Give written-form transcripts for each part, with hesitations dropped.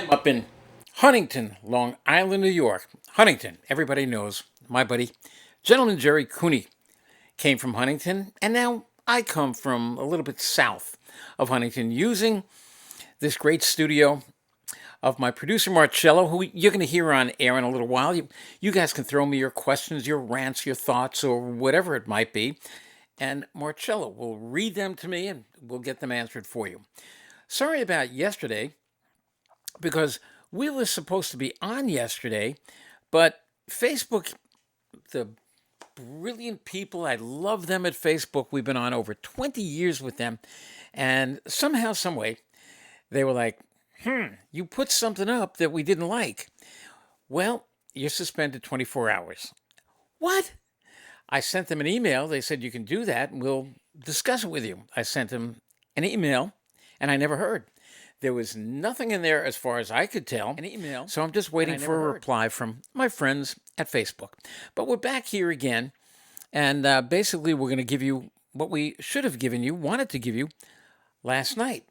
I'm up in Huntington, Long Island, New York. Huntington, everybody knows. My buddy, gentleman Jerry Cooney, came from Huntington, and now I come from a little bit south of Huntington using this great studio of my producer Marcello, who you're going to hear on air in a little while. You guys can throw me your questions, your rants, your thoughts, or whatever it might be, and Marcello will read them to me and we'll get them answered for you. Sorry about yesterday, because we were supposed to be on yesterday, but Facebook, the brilliant people, I love them at Facebook. We've been on over 20 years with them, and somehow, some way, they were like, you put something up that we didn't like. Well, you're suspended 24 hours. What? I sent them an email. They said, you can do that, and we'll discuss it with you. I sent them an email, and I never heard. There was nothing in there as far as I could tell. An email. So I'm just waiting for a reply from my friends at Facebook. But we're back here again. And basically, we're going to give you what we should have given you, wanted to give you last night.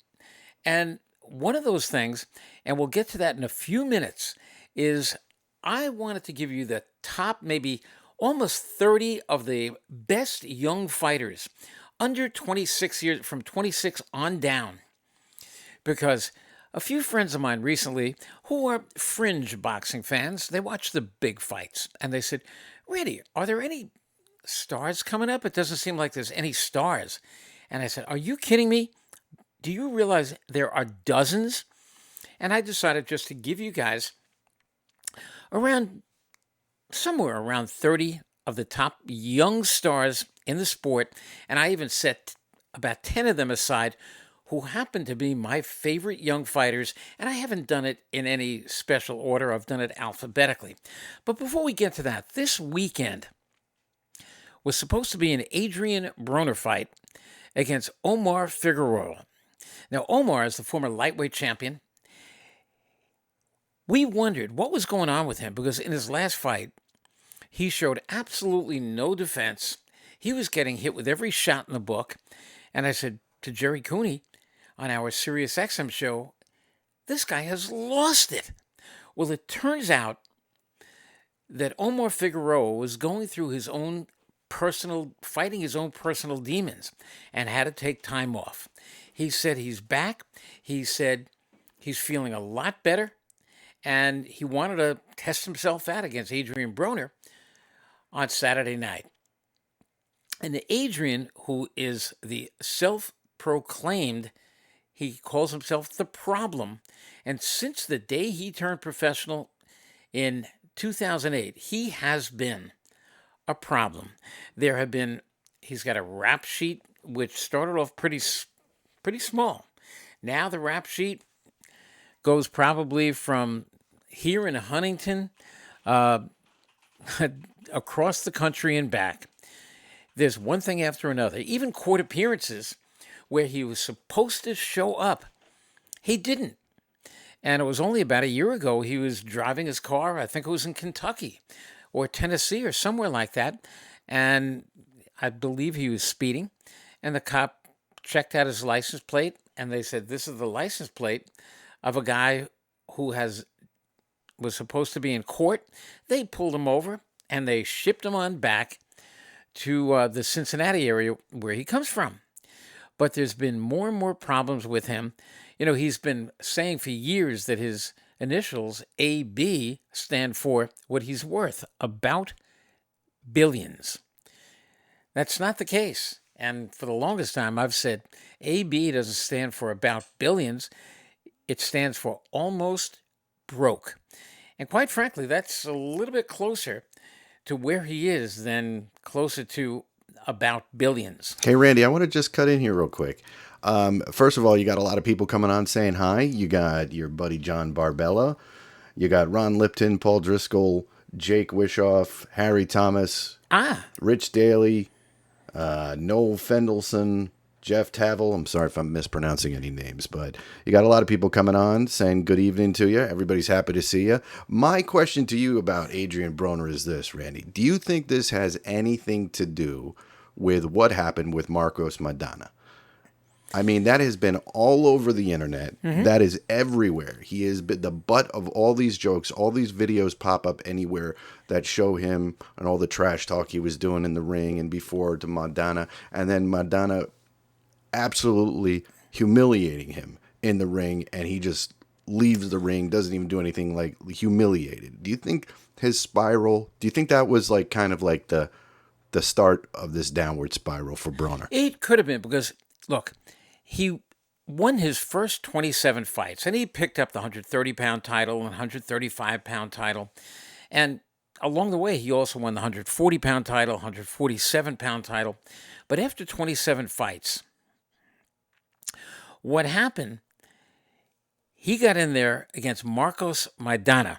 And one of those things, and we'll get to that in a few minutes, is I wanted to give you the top maybe almost 30 of the best young fighters under 26 years, from 26 on down. Because a few friends of mine recently, who are fringe boxing fans, they watch the big fights. And they said, Randy, are there any stars coming up? It doesn't seem like there's any stars. And I said, are you kidding me? Do you realize there are dozens? And I decided just to give you guys somewhere around 30 of the top young stars in the sport. And I even set about 10 of them aside who happen to be my favorite young fighters, and I haven't done it in any special order. I've done it alphabetically. But before we get to that, this weekend was supposed to be an Adrian Broner fight against Omar Figueroa. Now, Omar is the former lightweight champion. We wondered what was going on with him, because in his last fight, he showed absolutely no defense. He was getting hit with every shot in the book. And I said to Jerry Cooney on our Sirius XM show, this guy has lost it. Well, it turns out that Omar Figueroa was going through fighting his own personal demons, and had to take time off. He said he's back. He said he's feeling a lot better, and he wanted to test himself out against Adrian Broner on Saturday night. And Adrian, who is the self-proclaimed, he calls himself the problem. And since the day he turned professional in 2008, he has been a problem. He's got a rap sheet, which started off pretty small. Now the rap sheet goes probably from here in Huntington across the country and back. There's one thing after another. Even court appearances where he was supposed to show up, he didn't. And it was only about a year ago he was driving his car, I think it was in Kentucky or Tennessee or somewhere like that, and I believe he was speeding, and the cop checked out his license plate, and they said, this is the license plate of a guy who was supposed to be in court. They pulled him over, and they shipped him on back to the Cincinnati area where he comes from. But there's been more and more problems with him. You know, he's been saying for years that his initials, AB, stand for what he's worth, about billions. That's not the case. And for the longest time, I've said AB doesn't stand for about billions. It stands for almost broke. And quite frankly, that's a little bit closer to where he is than closer to about billions. Hey, Randy, I want to just cut in here real quick. First of all, you got a lot of people coming on saying hi. You got your buddy John Barbella. You got Ron Lipton, Paul Driscoll, Jake Wishoff, Harry Thomas, Rich Daly, Noel Fendelson, Jeff Tavel. I'm sorry if I'm mispronouncing any names, but you got a lot of people coming on saying good evening to you. Everybody's happy to see you. My question to you about Adrian Broner is this, Randy. Do you think this has anything to do with what happened with Marcos Maidana? I mean, that has been all over the internet. That is everywhere. He has been the butt of all these jokes. All these videos pop up anywhere that show him and all the trash talk he was doing in the ring and before to Madonna. And then Madonna absolutely humiliating him in the ring. And he just leaves the ring, doesn't even do anything, like humiliated. Do you think his spiral, do you think that was like kind of like the start of this downward spiral for Broner? It could have been because, look, he won his first 27 fights and he picked up the 130-pound title and 135-pound title. And along the way, he also won the 140-pound title, 147-pound title. But after 27 fights, what happened, he got in there against Marcos Maidana,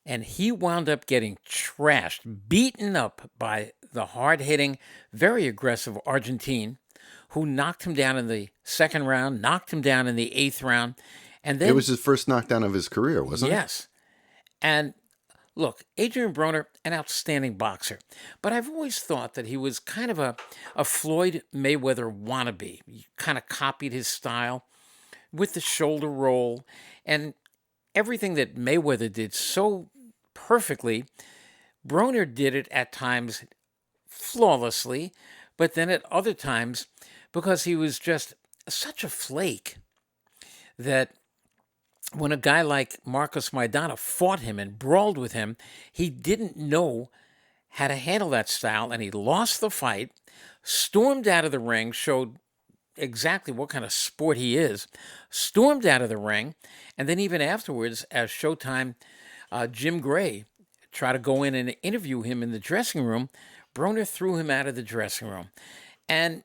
and he wound up getting trashed, beaten up by the hard-hitting, very aggressive Argentine, who knocked him down in the second round, knocked him down in the eighth round, and then It was his first knockdown of his career, wasn't it? yes, and look, Adrian Broner, an outstanding boxer, but I've always thought that he was kind of a Floyd Mayweather wannabe. He kind of copied his style with the shoulder roll and everything that Mayweather did so perfectly. Broner did it at times flawlessly, but then at other times, because he was just such a flake, that when a guy like Marcos Maidana fought him and brawled with him, he didn't know how to handle that style, and he lost the fight, stormed out of the ring, showed exactly what kind of sport he is, stormed out of the ring, and then even afterwards, as Showtime, Jim Gray tried to go in and interview him in the dressing room, Broner threw him out of the dressing room. And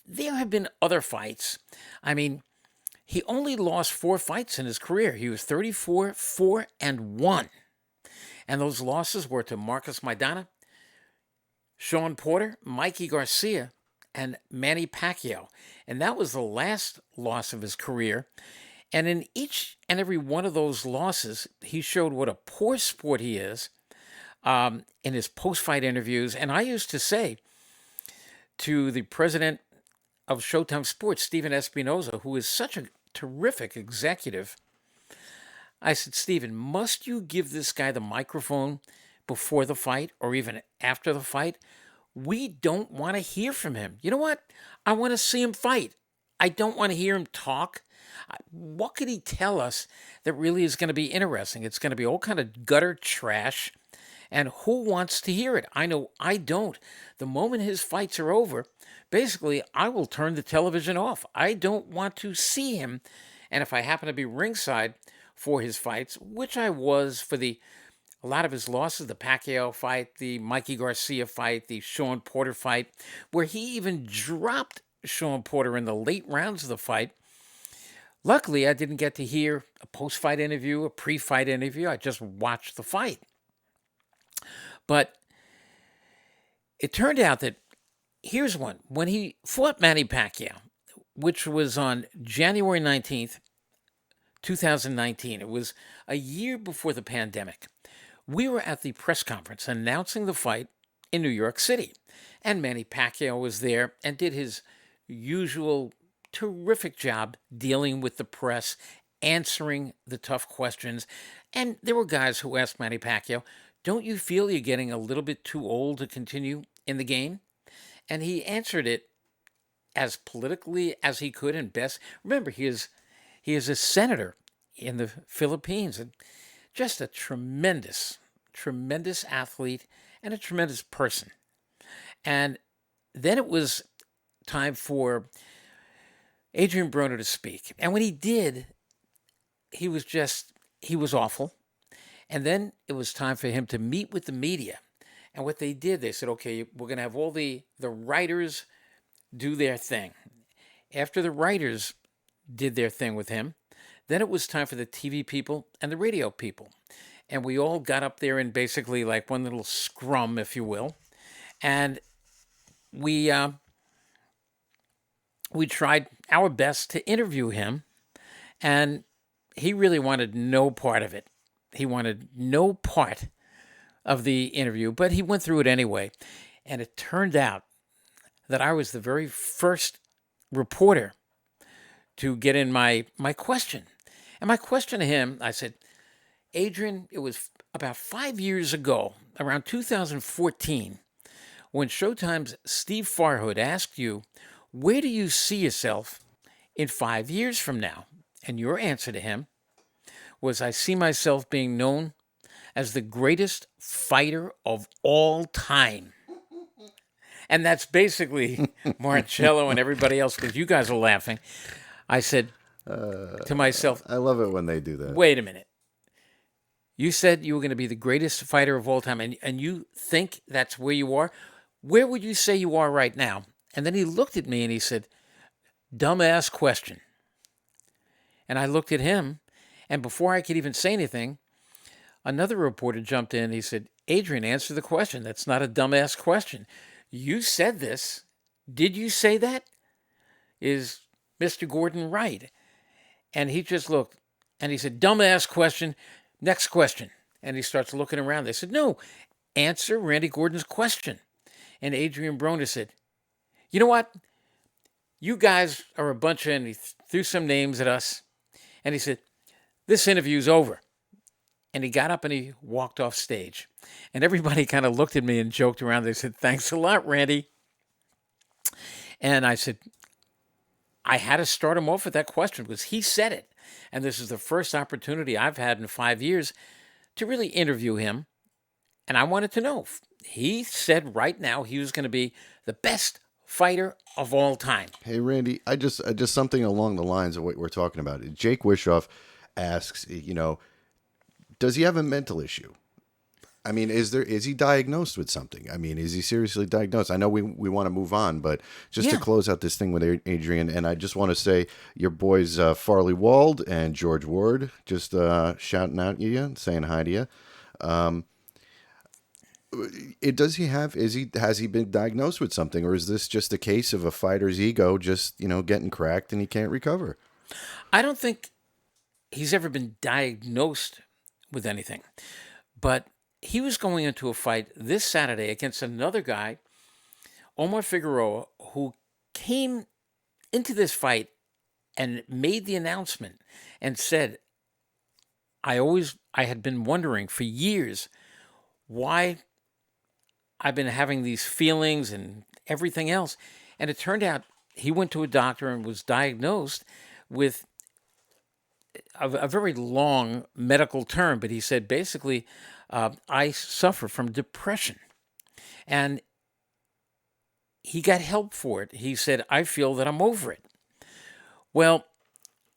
there have been other fights. I mean, he only lost 4 fights in his career. He was 34, 4, and 1. And those losses were to Marcos Maidana, Sean Porter, Mikey Garcia, and Manny Pacquiao. And that was the last loss of his career. And in each and every one of those losses, he showed what a poor sport he is in his post-fight interviews. And I used to say to the president of Showtime Sports, Steven Espinoza, who is such a terrific executive, I said, Steven, must you give this guy the microphone before the fight or even after the fight? We don't want to hear from him. You know what? I want to see him fight. I don't want to hear him talk. What could he tell us that really is going to be interesting? It's going to be all kind of gutter trash. And who wants to hear it? I know I don't. The moment his fights are over, basically, I will turn the television off. I don't want to see him. And if I happen to be ringside for his fights, which I was for a lot of his losses, the Pacquiao fight, the Mikey Garcia fight, the Sean Porter fight, where he even dropped Sean Porter in the late rounds of the fight. Luckily, I didn't get to hear a post-fight interview, a pre-fight interview. I just watched the fight. But it turned out that, here's one. When he fought Manny Pacquiao, which was on January 19th, 2019, it was a year before the pandemic, we were at the press conference announcing the fight in New York City. And Manny Pacquiao was there and did his usual terrific job dealing with the press, answering the tough questions. And there were guys who asked Manny Pacquiao, don't you feel you're getting a little bit too old to continue in the game? And he answered it as politically as he could and best. Remember, he is a senator in the Philippines, and just a tremendous, tremendous athlete and a tremendous person. And then it was time for Adrian Broner to speak. And when he did, he was awful. And then it was time for him to meet with the media. And what they did, they said, okay, we're going to have all the writers do their thing. After the writers did their thing with him, then it was time for the TV people and the radio people. And we all got up there in basically like one little scrum, if you will. And we tried our best to interview him. And he really wanted no part of it. He wanted no part of the interview, but he went through it anyway. And it turned out that I was the very first reporter to get in my question. And my question to him, I said, Adrian, it was about 5 years ago, around 2014, when Showtime's Steve Farhood asked you, where do you see yourself in 5 years from now? And your answer to him was, I see myself being known as the greatest fighter of all time. And that's basically Marcello and everybody else, because you guys are laughing. I said to myself, I love it when they do that. wait a minute. You said you were going to be the greatest fighter of all time, and you think that's where you are? Where would you say you are right now? And then he looked at me and he said, dumbass question. And I looked at him, and before I could even say anything, another reporter jumped in. He said, Adrian, answer the question. That's not a dumbass question. You said this. Did you say that? Is Mr. Gordon right? And he just looked and he said, dumbass question. Next question. And he starts looking around. They said, no, answer Randy Gordon's question. And Adrian Broner said, you know what? You guys are a bunch of, and he threw some names at us. And he said, this interview's over. And he got up and he walked off stage. And everybody kind of looked at me and joked around. They said, thanks a lot, Randy. And I said, I had to start him off with that question because he said it. And this is the first opportunity I've had in 5 years to really interview him. And I wanted to know. He said right now he was going to be the best fighter of all time. Hey, Randy, I just something along the lines of what we're talking about. Jake Wishoff asks, does he have a mental issue? I mean, is he diagnosed with something? I mean, is he seriously diagnosed? I know we want to move on, but just to close out this thing with Adrian, and I just want to say your boys Farley Wald and George Ward just shouting out you, saying hi to you. Has he been diagnosed with something, or is this just a case of a fighter's ego just getting cracked and he can't recover? I don't think he's ever been diagnosed with anything, but he was going into a fight this Saturday against another guy, Omar Figueroa, who came into this fight and made the announcement and said, I had been wondering for years why I've been having these feelings and everything else. And it turned out he went to a doctor and was diagnosed with a very long medical term, but he said basically, I suffer from depression. And he got help for it. He said, I feel that I'm over it. Well,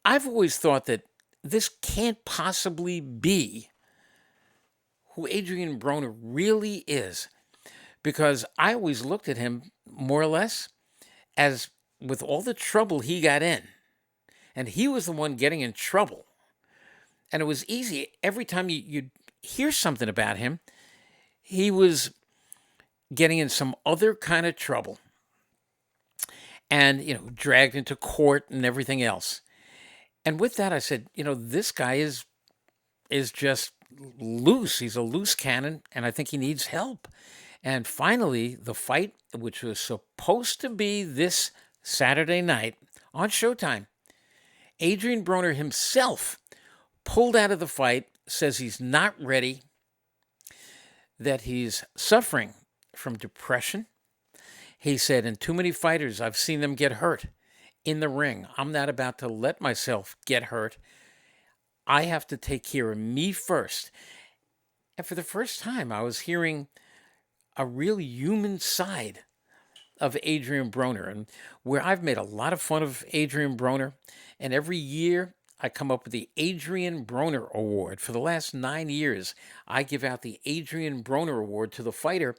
I've always thought that this can't possibly be who Adrian Broner really is, because I always looked at him more or less as with all the trouble he got in, and he was the one getting in trouble. And it was easy. Every time you'd hear something about him, he was getting in some other kind of trouble and, dragged into court and everything else. And with that, I said, this guy is just loose. He's a loose cannon, and I think he needs help. And finally, the fight, which was supposed to be this Saturday night on Showtime, Adrian Broner himself pulled out of the fight, says he's not ready, that he's suffering from depression. He said, in too many fighters, I've seen them get hurt in the ring. I'm not about to let myself get hurt. I have to take care of me first. And for the first time, I was hearing a real human side of Adrian Broner, and where I've made a lot of fun of Adrian Broner, and every year I come up with the Adrian Broner Award. For the last 9 years, I give out the Adrian Broner Award to the fighter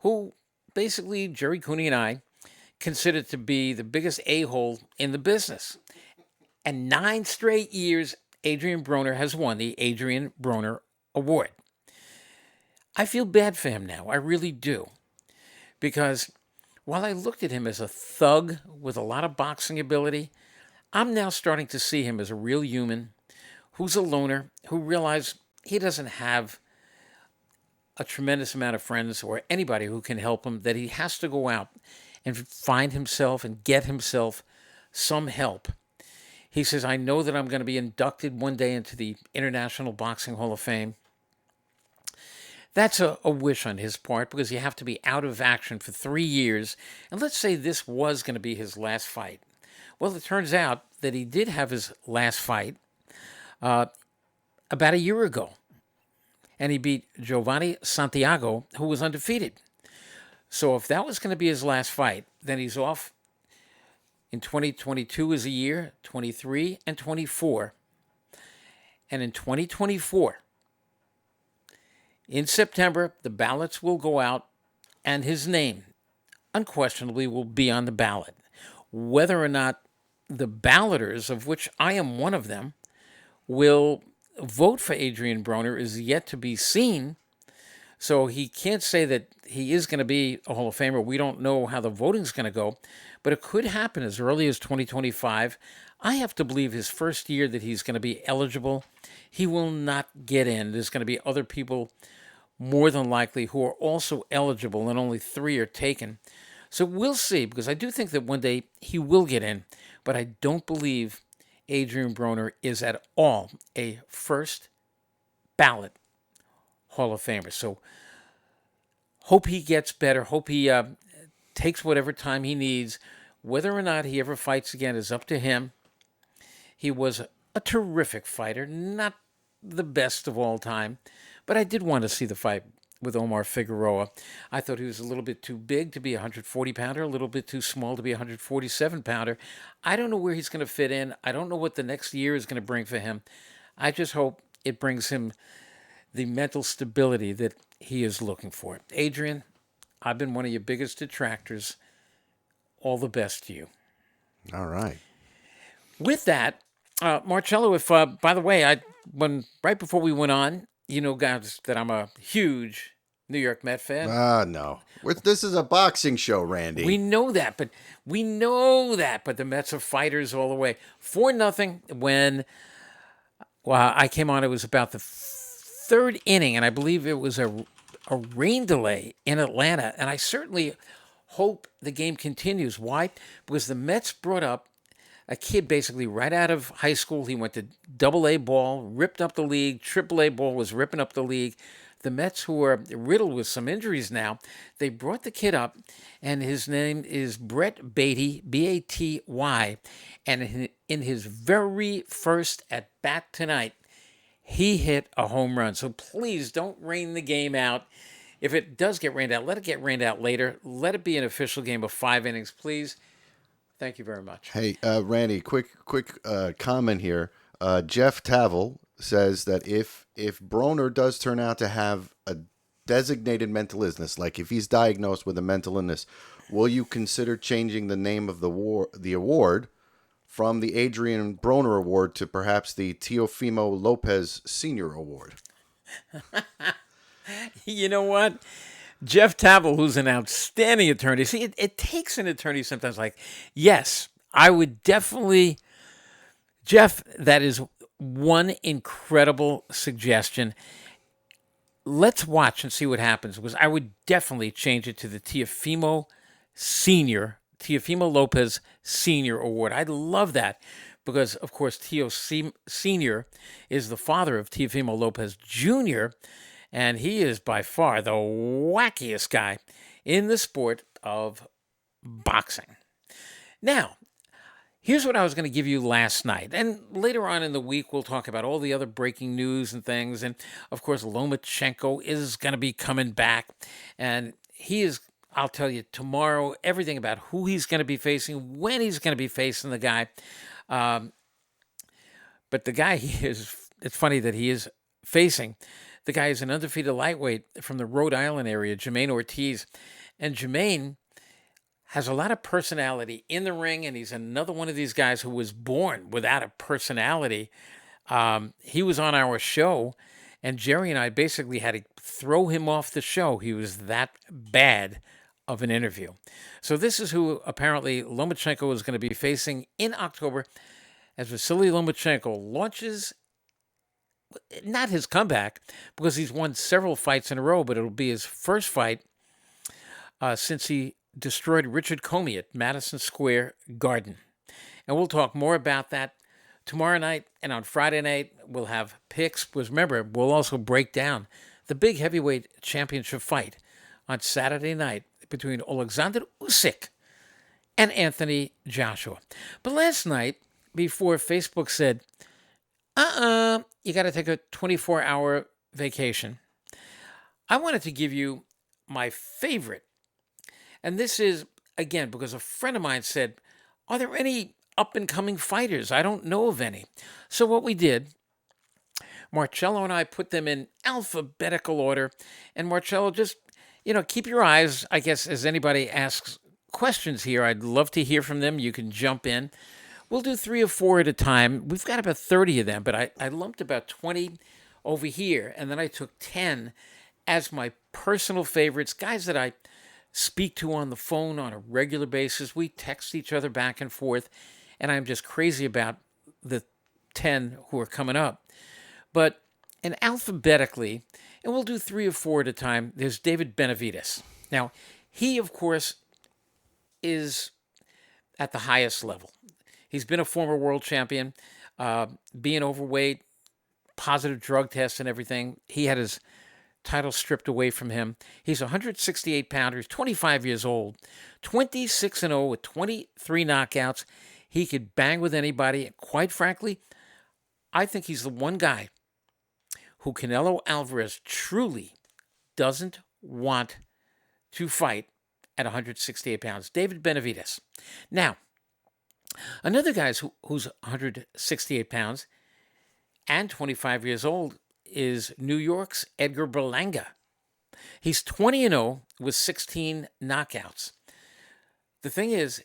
who basically Jerry Cooney and I consider to be the biggest a-hole in the business. And 9 straight years, Adrian Broner has won the Adrian Broner Award. I feel bad for him now. I really do. Because while I looked at him as a thug with a lot of boxing ability, I'm now starting to see him as a real human who's a loner, who realizes he doesn't have a tremendous amount of friends or anybody who can help him, that he has to go out and find himself and get himself some help. He says, I know that I'm going to be inducted one day into the International Boxing Hall of Fame. That's a wish on his part because you have to be out of action for 3 years. And let's say this was going to be his last fight. Well, it turns out that he did have his last fight about a year ago. And he beat Giovanni Santiago, who was undefeated. So if that was going to be his last fight, then he's off in 2022 is a year, 23 and 24. And in 2024, in September, the ballots will go out and his name unquestionably will be on the ballot. Whether or not the balloters, of which I am one of them, will vote for Adrian Broner is yet to be seen. So he can't say that he is going to be a Hall of Famer. We don't know how the voting's going to go, but it could happen as early as 2025. I have to believe his first year that he's going to be eligible, he will not get in. There's going to be other people more than likely who are also eligible, and only 3 are taken. So we'll see, because I do think that one day he will get in, but I don't believe Adrian Broner is at all a first ballot Hall of Famer. So hope he gets better. Hope he takes whatever time he needs. Whether or not he ever fights again is up to him. He was a terrific fighter, not the best of all time, but I did want to see the fight with Omar Figueroa. I thought he was a little bit too big to be a 140-pounder, a little bit too small to be a 147-pounder. I don't know where he's going to fit in. I don't know what the next year is going to bring for him. I just hope it brings him the mental stability that he is looking for. Adrian, I've been one of your biggest detractors. All the best to you. All right. With that, Marcello, if by the way, when right before we went on, you know, guys, that I'm a huge New York Met fan. No. This is a boxing show, Randy. We know that, but the Mets are fighters all the way. 4-0 when I came on. It was about the third inning, and I believe it was a rain delay in Atlanta. And I certainly hope the game continues. Why? Because the Mets brought up a kid basically right out of high school. He went to Double-A ball, ripped up the league. Triple-A ball was ripping up the league. The Mets, who are riddled with some injuries now, they brought the kid up, and his name is Brett Baty, Baty. And in his very first at bat tonight, he hit a home run. So please don't rain the game out. If it does get rained out, let it get rained out later. Let it be an official game of 5 innings, please. Thank you very much. Hey, Randy, quick comment here. Jeff Tavel says that if Broner does turn out to have a designated mental illness, like if he's diagnosed with a mental illness, will you consider changing the name of the award from the Adrian Broner Award to perhaps the Teofimo Lopez Senior Award? You know what? Jeff Tavel, who's an outstanding attorney. See, it takes an attorney sometimes like, yes, I would definitely, Jeff, that is one incredible suggestion. Let's watch and see what happens, because I would definitely change it to the Teofimo Lopez Senior Award. I'd love that because, of course, Teo Senior is the father of Teofimo Lopez Jr., and he is by far the wackiest guy in the sport of boxing. Now, here's what I was going to give you last night. And later on in the week, we'll talk about all the other breaking news and things. And, of course, Lomachenko is going to be coming back. And he is, I'll tell you tomorrow, everything about who he's going to be facing, when he's going to be facing the guy. But the guy it's funny that he is facing. The guy is an undefeated lightweight from the Rhode Island area, Jermaine Ortiz. And Jermaine has a lot of personality in the ring, and he's another one of these guys who was born without a personality. He was on our show, and Jerry and I basically had to throw him off the show. He was that bad of an interview. So this is who apparently Lomachenko is going to be facing in October as Vasily Lomachenko launches not his comeback, because he's won several fights in a row, but it'll be his first fight since he destroyed Richard Comey at Madison Square Garden. And we'll talk more about that tomorrow night and on Friday night, we'll have picks. Because remember, we'll also break down the big heavyweight championship fight on Saturday night between Alexander Usyk and Anthony Joshua. But last night, before Facebook said, you got to take a 24-hour vacation, I wanted to give you my favorite. And this is, again, because a friend of mine said, are there any up and coming fighters? I don't know of any. So what we did, Marcello and I put them in alphabetical order. And Marcello, just, keep your eyes, I guess, as anybody asks questions here. I'd love to hear from them. You can jump in. We'll do 3 or 4 at a time. We've got about 30 of them, but I lumped about 20 over here. And then I took 10 as my personal favorites, guys that I speak to on the phone on a regular basis. We text each other back and forth, and I'm just crazy about the 10 who are coming up. But and alphabetically, and we'll do 3 or 4 at a time, there's David Benavidez. Now, he, of course, is at the highest level. He's been a former world champion, being overweight, positive drug tests and everything. He had his title stripped away from him. He's 168 pounders, 25 years old, 26-0 with 23 knockouts. He could bang with anybody. Quite frankly, I think he's the one guy who Canelo Alvarez truly doesn't want to fight at 168 pounds. David Benavidez. Now, another guy who's 168 pounds and 25 years old is New York's Edgar Berlanga. He's 20-0 with 16 knockouts. The thing is,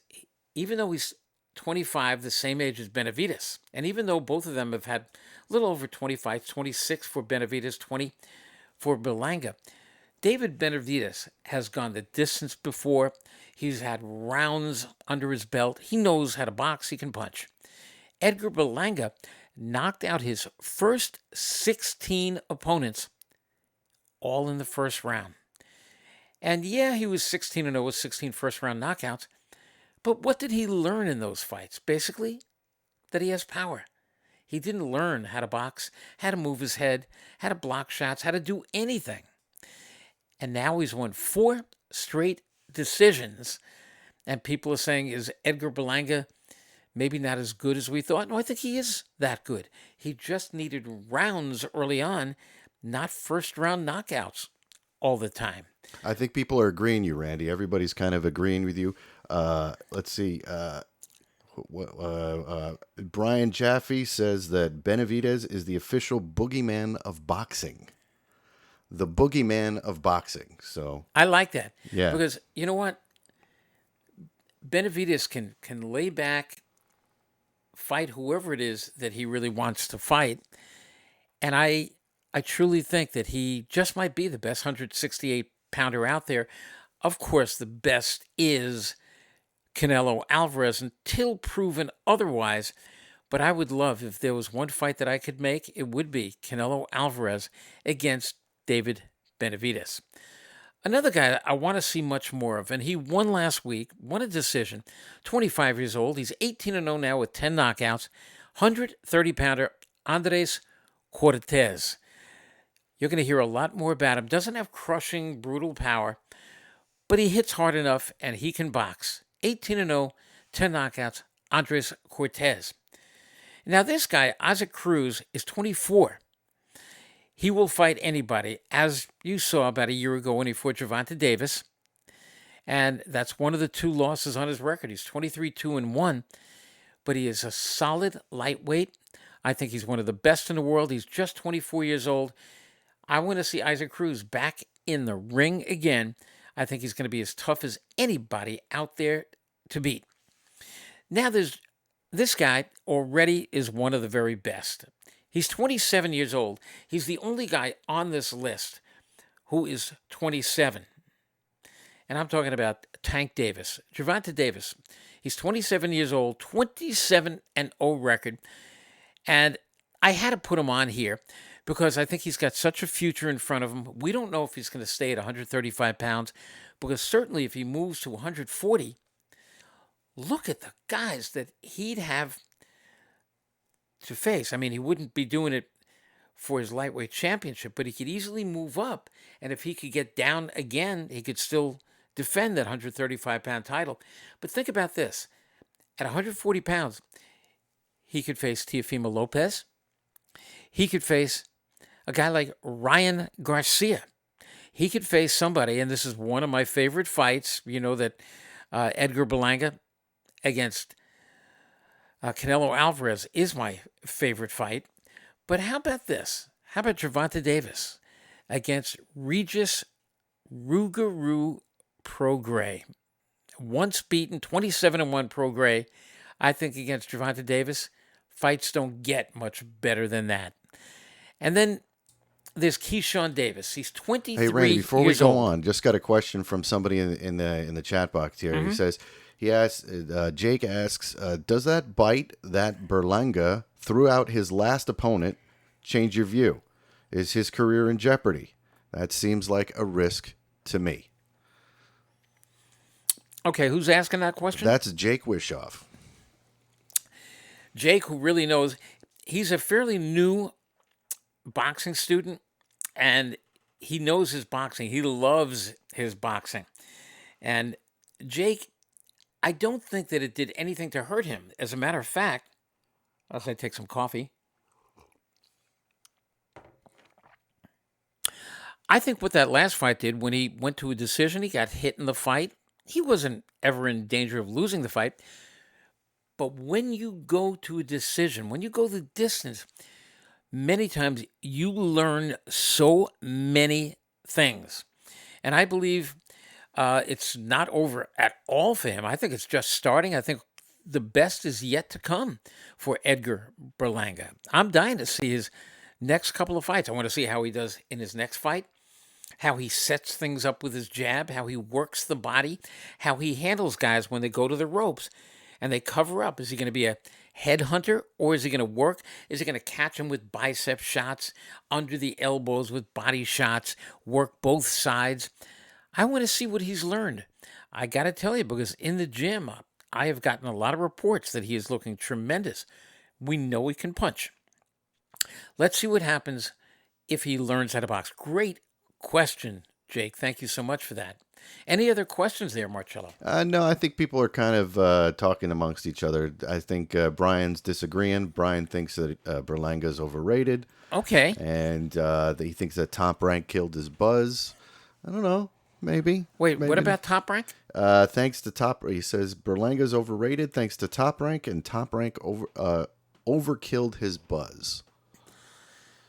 even though he's 25, the same age as Benavidez, and even though both of them have had a little over 25, 26 for Benavidez, 20 for Berlanga, David Benavidez has gone the distance before. He's had rounds under his belt. He knows how to box. He can punch. Edgar Berlanga knocked out his first 16 opponents all in the first round. And yeah, he was 16-0 with 16 first-round knockouts. But what did he learn in those fights? Basically, that he has power. He didn't learn how to box, how to move his head, how to block shots, how to do anything. And now he's won 4 straight decisions. And people are saying, is Edgar Berlanga maybe not as good as we thought? No, I think he is that good. He just needed rounds early on, not first-round knockouts all the time. I think people are agreeing with you, Randy. Everybody's kind of agreeing with you. Let's see. Brian Jaffe says that Benavidez is the official boogeyman of boxing. The boogeyman of boxing. So I like that. Yeah. Because you know what? Benavidez can lay back, fight whoever it is that he really wants to fight. And I truly think that he just might be the best 168-pounder out there. Of course, the best is Canelo Alvarez until proven otherwise. But I would love, if there was one fight that I could make, it would be Canelo Alvarez against David Benavidez. Another guy that I want to see much more of, and he won last week, won a decision, 25 years old. He's 18-0 now with 10 knockouts, 130-pounder Andres Cortez. You're going to hear a lot more about him. Doesn't have crushing, brutal power, but he hits hard enough, and he can box. 18-0, 10 knockouts, Andres Cortez. Now, this guy, Isaac Cruz, is 24. He will fight anybody, as you saw about a year ago when he fought Gervonta Davis. And that's one of the 2 losses on his record. He's 23-2-1, but he is a solid lightweight. I think he's one of the best in the world. He's just 24 years old. I want to see Isaac Cruz back in the ring again. I think he's going to be as tough as anybody out there to beat. Now, there's this guy already is one of the very best. He's 27 years old. He's the only guy on this list who is 27. And I'm talking about Tank Davis, Gervonta Davis. He's 27 years old, 27-0 record. And I had to put him on here because I think he's got such a future in front of him. We don't know if he's going to stay at 135 pounds, because certainly if he moves to 140, look at the guys that he'd have to face. I mean, he wouldn't be doing it for his lightweight championship, but he could easily move up. And if he could get down again, he could still defend that 135-pound title. But think about this: at 140 pounds, he could face Teofimo Lopez. He could face a guy like Ryan Garcia. He could face somebody, and this is one of my favorite fights. You know that Edgar Berlanga against Canelo Alvarez is my favorite fight. But how about this? How about Gervonta Davis against Regis Rougarou Prograis? Once beaten, 27-1 Prograis. I think against Gervonta Davis, fights don't get much better than that. And then there's Keyshawn Davis. He's Hey, Randy, 23 before we years go old. on, just got a question from somebody in the chat box here. He says he asks Jake asks, does that bite that Berlanga threw out his last opponent change your view? Is his career in jeopardy? That seems like a risk to me. Okay, who's asking that question? That's Jake Wishoff. Jake, who really knows. He's a fairly new boxing student, and he knows his boxing. He loves his boxing. And Jake, I don't think that it did anything to hurt him. As a matter of fact, as I take some coffee, I think what that last fight did when he went to a decision, he got hit in the fight. He wasn't ever in danger of losing the fight. But when you go to a decision, when you go the distance, many times you learn so many things. And I believe it's not over at all for him. I think it's just starting. I think the best is yet to come for Edgar Berlanga. I'm dying to see his next couple of fights. I want to see how he does in his next fight, how he sets things up with his jab, how he works the body, how he handles guys when they go to the ropes and they cover up. Is he going to be a headhunter, or is he going to work? Is he going to catch him with bicep shots, under the elbows with body shots, work both sides? I want to see what he's learned. I got to tell you, because in the gym, I have gotten a lot of reports that he is looking tremendous. We know he can punch. Let's see what happens if he learns how to box. Great question, Jake. Thank you so much for that. Any other questions there, Marcello? No, I think people are kind of talking amongst each other. I think Brian's disagreeing. Brian thinks that Berlanga's overrated, Okay. and that he thinks that Top Rank killed his buzz. I don't know. Maybe. Wait, Maybe. what about Top Rank? Thanks to Top, he says Berlanga's overrated thanks to Top Rank, and Top Rank overkilled his buzz.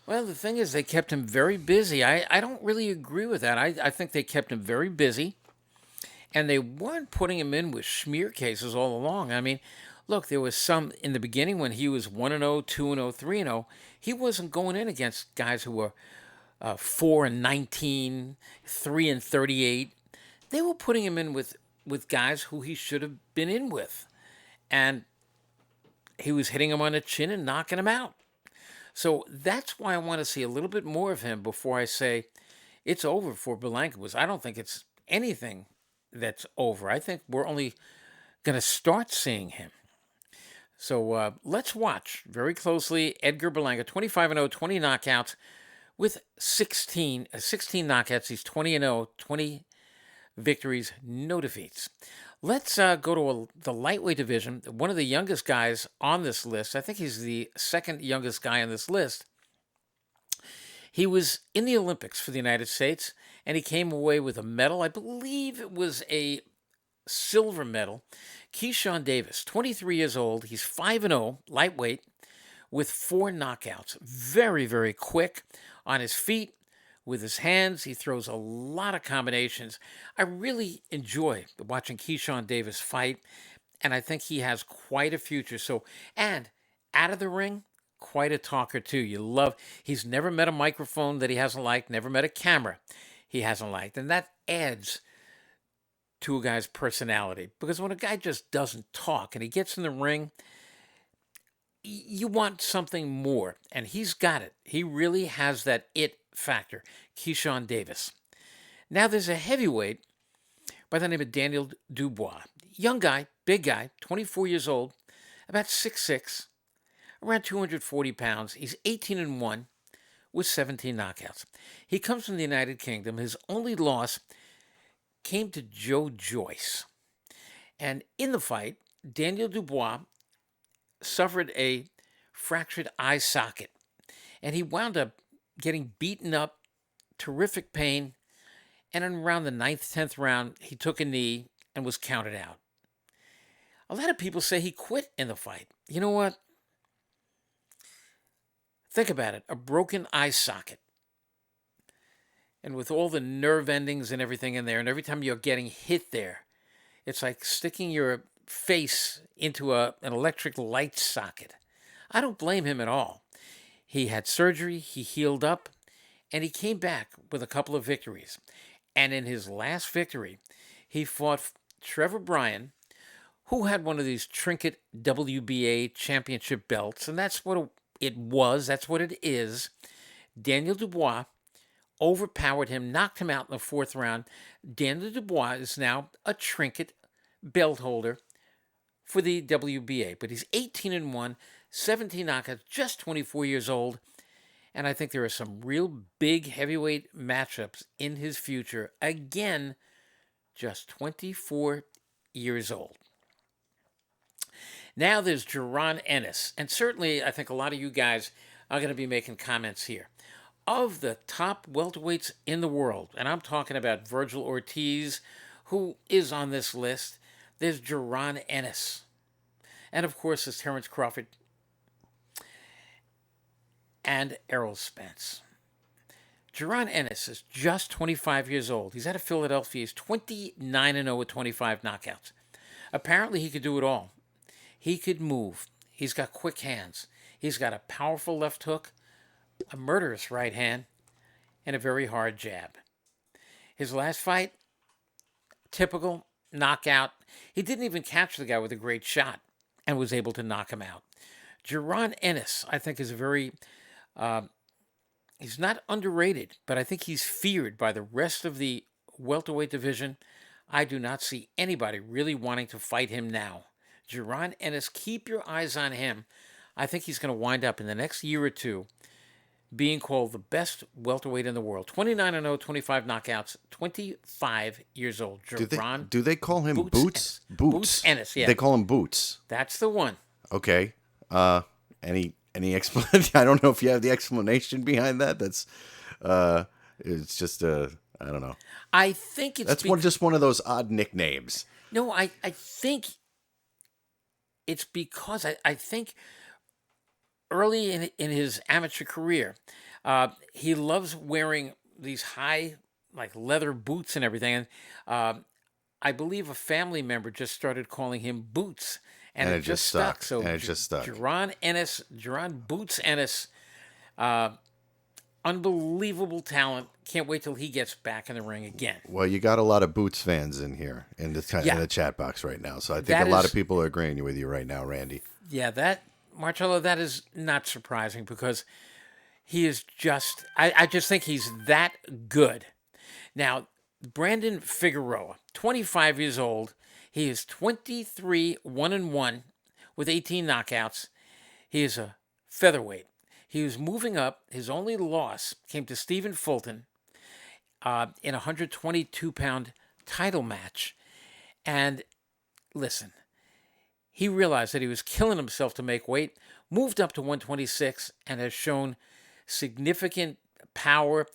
Well, the thing is, they kept him very busy. I don't really agree with that. I think they kept him very busy, and they weren't putting him in with smear cases all along. I mean, look, there was some in the beginning when he was 1-0, 2-0, 3-0. He wasn't going in against guys who were 4-19, 3-38. They were putting him in with guys who he should have been in with, and he was hitting him on the chin and knocking him out. So that's why I want to see a little bit more of him before I say it's over for Berlanca. I don't think it's anything that's over. I think we're only going to start seeing him. So let's watch very closely Edgar Berlanga, 25-0, 20 knockouts with 16 knockouts. He's 20-0, 20 victories, no defeats. Let's go to the lightweight division. One of the youngest guys on this list, I think he's the second youngest guy on this list. He was in the Olympics for the United States, and he came away with a medal. I believe it was a silver medal. Keyshawn Davis, 23 years old. He's 5-0, lightweight, with 4 knockouts. Very, very quick on his feet. With his hands, he throws a lot of combinations. I really enjoy watching Keyshawn Davis fight, and I think he has quite a future. And out of the ring, quite a talker too. He's never met a microphone that he hasn't liked, never met a camera he hasn't liked, and that adds to a guy's personality. Because when a guy just doesn't talk and he gets in the ring, you want something more, and he's got it. He really has that it factor, Keyshawn Davis. Now there's a heavyweight by the name of Daniel Dubois. Young guy, big guy, 24 years old, about 6'6", around 240 pounds. He's 18-1 with 17 knockouts. He comes from the United Kingdom. His only loss came to Joe Joyce. And in the fight, Daniel Dubois suffered a fractured eye socket. And he wound up getting beaten up, terrific pain. And in around the ninth, 10th round, he took a knee and was counted out. A lot of people say he quit in the fight. You know what? Think about it. A broken eye socket. And with all the nerve endings and everything in there, and every time you're getting hit there, it's like sticking your face into an electric light socket. I don't blame him at all. He had surgery, he healed up, and he came back with a couple of victories. And in his last victory, he fought Trevor Bryan, who had one of these trinket WBA championship belts, and that's what it was, that's what it is. Daniel Dubois overpowered him, knocked him out in the fourth round. Daniel Dubois is now a trinket belt holder for the WBA, but he's 18-1, 17 knockouts, just 24 years old. And I think there are some real big heavyweight matchups in his future. Again, just 24 years old. Now there's Jaron Ennis. And certainly I think a lot of you guys are going to be making comments here. Of the top welterweights in the world, and I'm talking about Virgil Ortiz, who is on this list, there's Jaron Ennis. And of course, there's Terrence Crawford and Errol Spence. Jaron Ennis is just 25 years old. He's out of Philadelphia. He's 29-0 with 25 knockouts. Apparently, he could do it all. He could move. He's got quick hands. He's got a powerful left hook, a murderous right hand, and a very hard jab. His last fight, typical knockout. He didn't even catch the guy with a great shot and was able to knock him out. Jaron Ennis, I think, is a very... he's not underrated, but I think he's feared by the rest of the welterweight division. I do not see anybody really wanting to fight him now. Jaron Ennis, keep your eyes on him. I think he's going to wind up in the next year or two being called the best welterweight in the world. 29-0, 25 knockouts, 25 years old. Jaron. Do they call him Boots? Boots Ennis, yeah. They call him Boots. That's the one. Okay. Any explanation? I don't know if you have the explanation behind that. That's it's just I don't know. I think it's just one of those odd nicknames. No, I think it's because I think early in his amateur career, he loves wearing these high, like leather boots and everything. And I believe a family member just started calling him Boots, and it just stuck. So and it just stuck. Jaron Boots Ennis, unbelievable talent. Can't wait till he gets back in the ring again. Well, you got a lot of Boots fans in here in the chat box right now, so I think a lot of people are agreeing with you right now, Randy. Yeah, Marcello, that is not surprising because he is just, I just think he's that good. Now, Brandon Figueroa, 25 years old. He is 23-1-1 with 18 knockouts. He is a featherweight. He was moving up. His only loss came to Stephen Fulton in a 122-pound title match. And listen, he realized that he was killing himself to make weight, moved up to 126, and has shown significant power.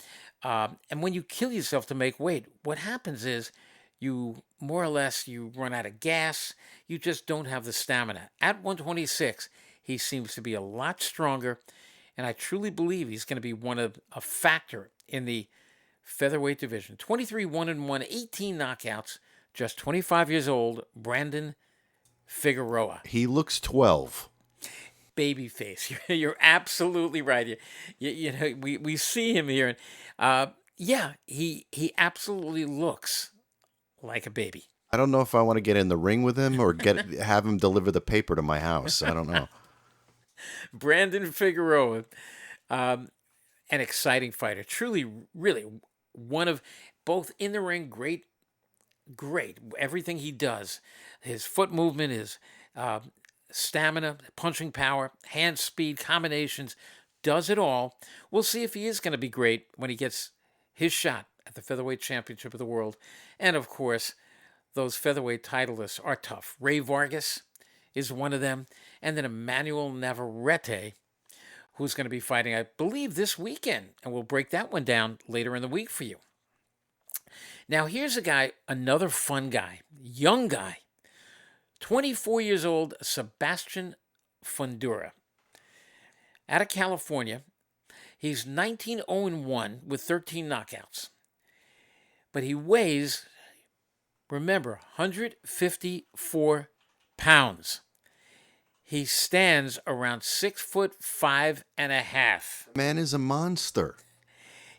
And when you kill yourself to make weight, what happens is you more or less you run out of gas. You just don't have the stamina. At 126, he seems to be a lot stronger, and I truly believe he's going to be a factor in the featherweight division. 23-1-1, 18 knockouts, just 25 years old, Brandon Figueroa. He looks 12. Babyface. You're absolutely right. You know, we see him here, and he absolutely looks like a baby. I don't know if I want to get in the ring with him or have him deliver the paper to my house. I don't know. Brandon Figueroa, an exciting fighter. Truly, really, one of both in the ring, great. Everything he does, his foot movement, his stamina, punching power, hand speed, combinations, does it all. We'll see if he is going to be great when he gets his shot at the featherweight championship of the world. And of course, those featherweight titleists are tough. Ray Vargas is one of them, and then Emmanuel Navarrete, who's going to be fighting, I believe, this weekend. And we'll break that one down later in the week for you. Now, here's a guy, another fun guy, young guy, 24 years old, Sebastian Fundora, out of California. He's 19-0-1 with 13 knockouts. But he weighs, remember, 154 pounds. He stands around 6'5.5". Man is a monster.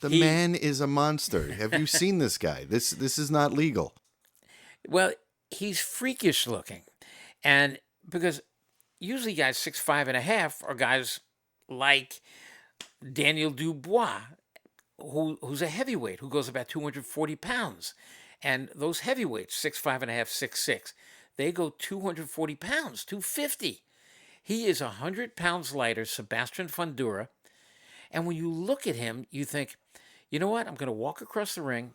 The He- man is a monster. Have you seen this guy? This is not legal. Well, he's freakish looking. And because usually guys 6'5.5" are guys like Daniel Dubois, who's a heavyweight, who goes about 240 pounds. And those heavyweights, 6'5.5", 6'6", they go 240 pounds, 250. He is 100 pounds lighter, Sebastian Fundora. And when you look at him, you think, you know what? I'm going to walk across the ring,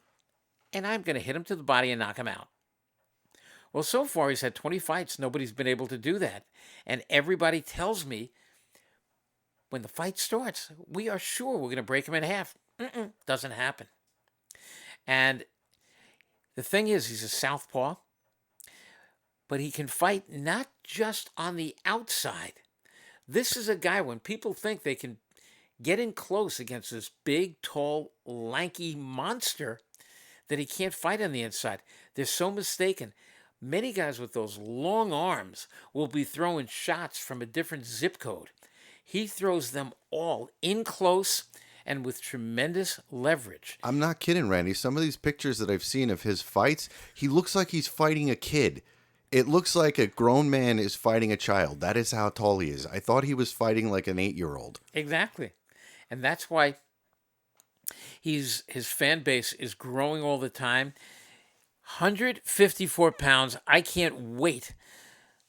and I'm going to hit him to the body and knock him out. Well, so far he's had 20 fights. Nobody's been able to do that. And everybody tells me when the fight starts, we are sure we're going to break him in half. Doesn't happen. And the thing is, he's a southpaw, but he can fight not just on the outside. This is a guy, when people think they can get in close against this big, tall, lanky monster, that he can't fight on the inside. They're so mistaken. Many guys with those long arms will be throwing shots from a different zip code. He throws them all in close and with tremendous leverage. I'm not kidding, Randy. Some of these pictures that I've seen of his fights, he looks like he's fighting a kid. It looks like a grown man is fighting a child. That is how tall he is. I thought he was fighting like an 8-year-old. Exactly. And that's why his fan base is growing all the time. 154 pounds. I can't wait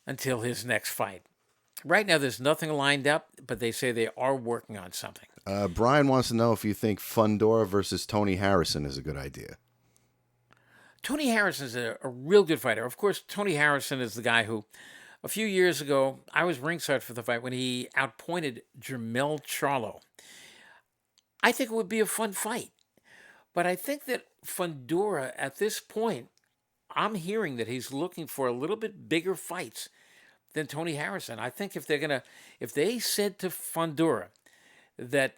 until his next fight. Right now, there's nothing lined up, but they say they are working on something. Brian wants to know if you think Fundora versus Tony Harrison is a good idea. Tony Harrison is a real good fighter. Of course, Tony Harrison is the guy who, a few years ago, I was ringside for the fight when he outpointed Jermell Charlo. I think it would be a fun fight. But I think that Fundora, at this point, I'm hearing that he's looking for a little bit bigger fights than Tony Harrison. I think if they said to Fundora that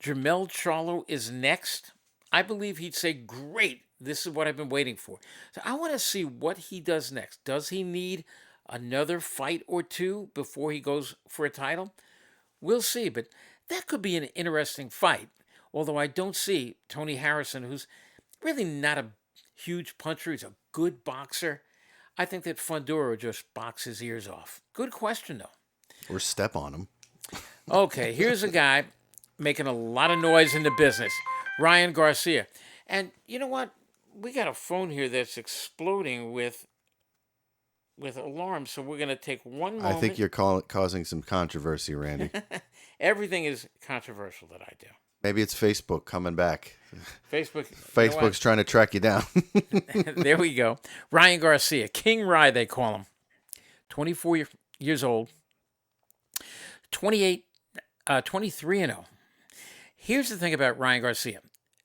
Jermell Charlo is next, I believe he'd say, great, this is what I've been waiting for. So I want to see what he does next. Does he need another fight or two before he goes for a title? We'll see, but that could be an interesting fight. Although I don't see Tony Harrison, who's really not a huge puncher, he's a good boxer. I think that Fundora would just box his ears off. Good question, though. Or step on him. Okay, here's a guy making a lot of noise in the business, Ryan Garcia. And you know what? We got a phone here that's exploding with alarms, so we're going to take one moment. I think you're causing some controversy, Randy. Everything is controversial that I do. Maybe it's Facebook coming back. Facebook's trying to track you down. There we go. Ryan Garcia, King Rye, they call him. 24 years old. 23-0. Here's the thing about Ryan Garcia.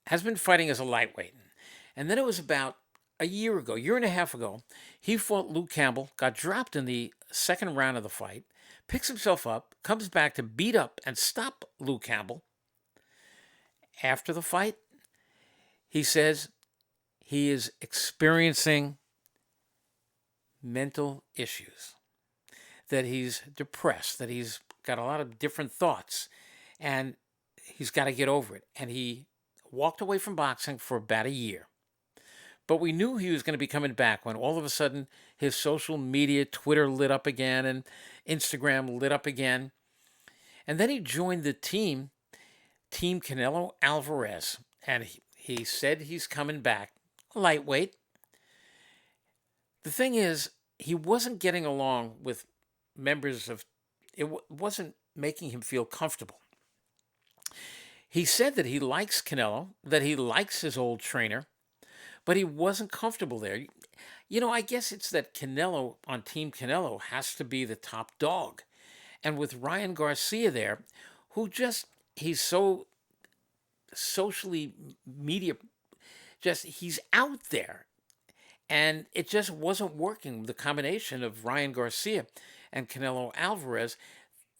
Has been fighting as a lightweight. And then it was about a year and a half ago, he fought Luke Campbell, got dropped in the second round of the fight, picks himself up, comes back to beat up and stop Luke Campbell. After the fight, he says he is experiencing mental issues, that he's depressed, that he's got a lot of different thoughts, and he's got to get over it. And he walked away from boxing for about a year. But we knew he was going to be coming back when all of a sudden his social media, Twitter lit up again and Instagram lit up again. And then he joined the Team Canelo Alvarez. And he said he's coming back lightweight. The thing is, he wasn't getting along with members of wasn't making him feel comfortable. He said that he likes Canelo, that he likes his old trainer, but he wasn't comfortable there. I guess it's that Canelo on Team Canelo has to be the top dog. And with Ryan Garcia there, who just, he's so socially media, just, he's out there. And it just wasn't working, the combination of Ryan Garcia and Canelo Alvarez,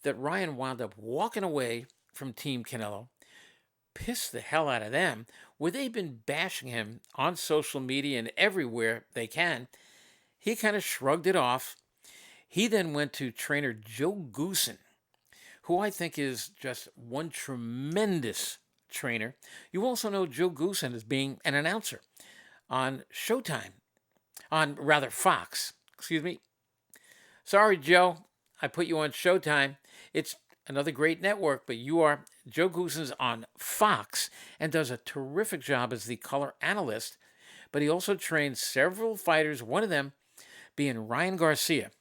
that Ryan wound up walking away from Team Canelo, pissed the hell out of them, where they've been bashing him on social media and everywhere they can. He kind of shrugged it off. He then went to trainer Joe Goosen, who I think is just one tremendous trainer. You also know Joe Goosen as being an announcer on Showtime, on rather Fox. Excuse me. Sorry, Joe. I put you on Showtime. It's another great network, but Joe Goosen's on Fox and does a terrific job as the color analyst. But he also trains several fighters, one of them being Ryan Garcia.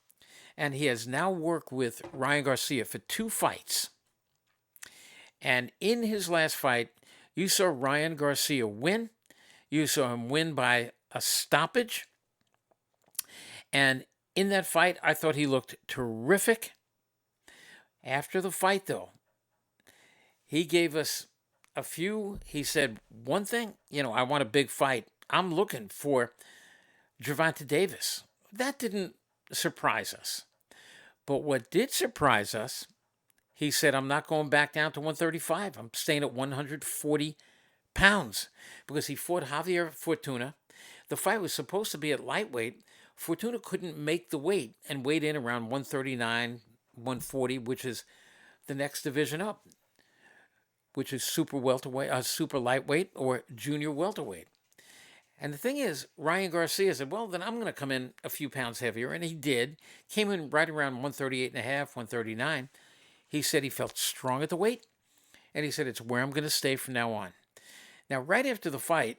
And he has now worked with Ryan Garcia for 2 fights. And in his last fight, you saw Ryan Garcia win. You saw him win by a stoppage. And in that fight, I thought he looked terrific. After the fight, though, he gave us he said, one thing, I want a big fight. I'm looking for Gervonta Davis. That didn't surprise us. But what did surprise us, he said, I'm not going back down to 135. I'm staying at 140 pounds, because he fought Javier Fortuna. The fight was supposed to be at lightweight. Fortuna couldn't make the weight and weighed in around 139, 140, which is the next division up, which is super welterweight, super lightweight, or junior welterweight. And the thing is, Ryan Garcia said, well, then I'm going to come in a few pounds heavier. And he did. Came in right around 138 and a half, 139. He said he felt strong at the weight. And he said, it's where I'm going to stay from now on. Now, right after the fight,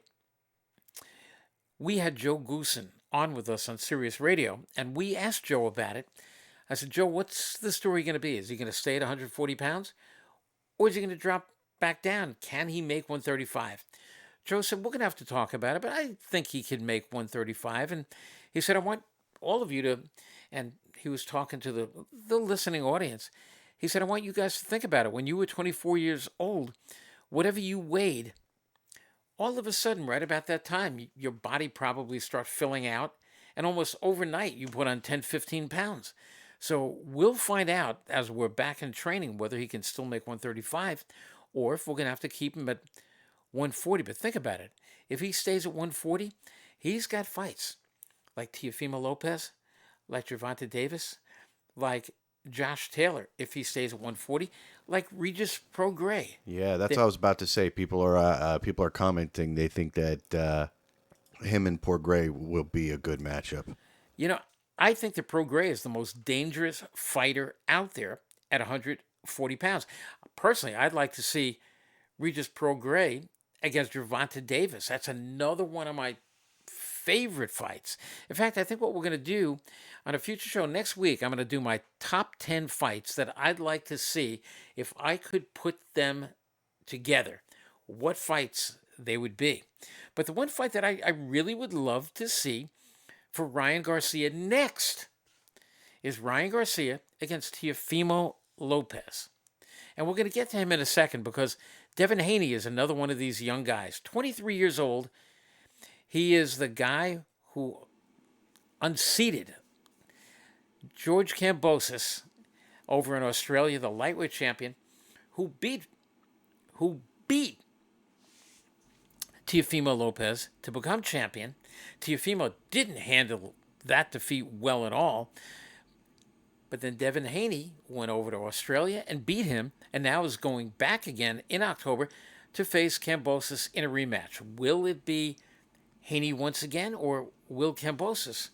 we had Joe Goosen on with us on Sirius Radio. And we asked Joe about it. I said, Joe, what's the story going to be? Is he going to stay at 140 pounds? Or is he going to drop back down? Can he make 135? Joe said, we're going to have to talk about it, but I think he could make 135. And he said, I want all of you to, and he was talking to the listening audience. He said, I want you guys to think about it. When you were 24 years old, whatever you weighed, all of a sudden, right about that time, your body probably starts filling out, and almost overnight, you put on 10, 15 pounds. So we'll find out as we're back in training whether he can still make 135, or if we're going to have to keep him at 140. But think about it. If he stays at 140, he's got fights like Teofimo Lopez, like Gervonta Davis, like Josh Taylor, if he stays at 140, like Regis Prograis. Yeah, that's what I was about to say. People are commenting. They think that him and Prograis will be a good matchup. I think that Prograis is the most dangerous fighter out there at 140 pounds. Personally, I'd like to see Regis Prograis against Gervonta Davis. That's another one of my favorite fights. In fact, I think what we're going to do on a future show next week, I'm going to do my top 10 fights that I'd like to see if I could put them together, what fights they would be. But the one fight that I really would love to see for Ryan Garcia next is Ryan Garcia against Teofimo Lopez. And we're going to get to him in a second, because Devin Haney is another one of these young guys, 23 years old. He is the guy who unseated George Kambosos over in Australia, the lightweight champion, who beat Teofimo Lopez to become champion. Teofimo didn't handle that defeat well at all. But then Devin Haney went over to Australia and beat him, and now is going back again in October to face Kambosos in a rematch. Will it be Haney once again, or will Kambosos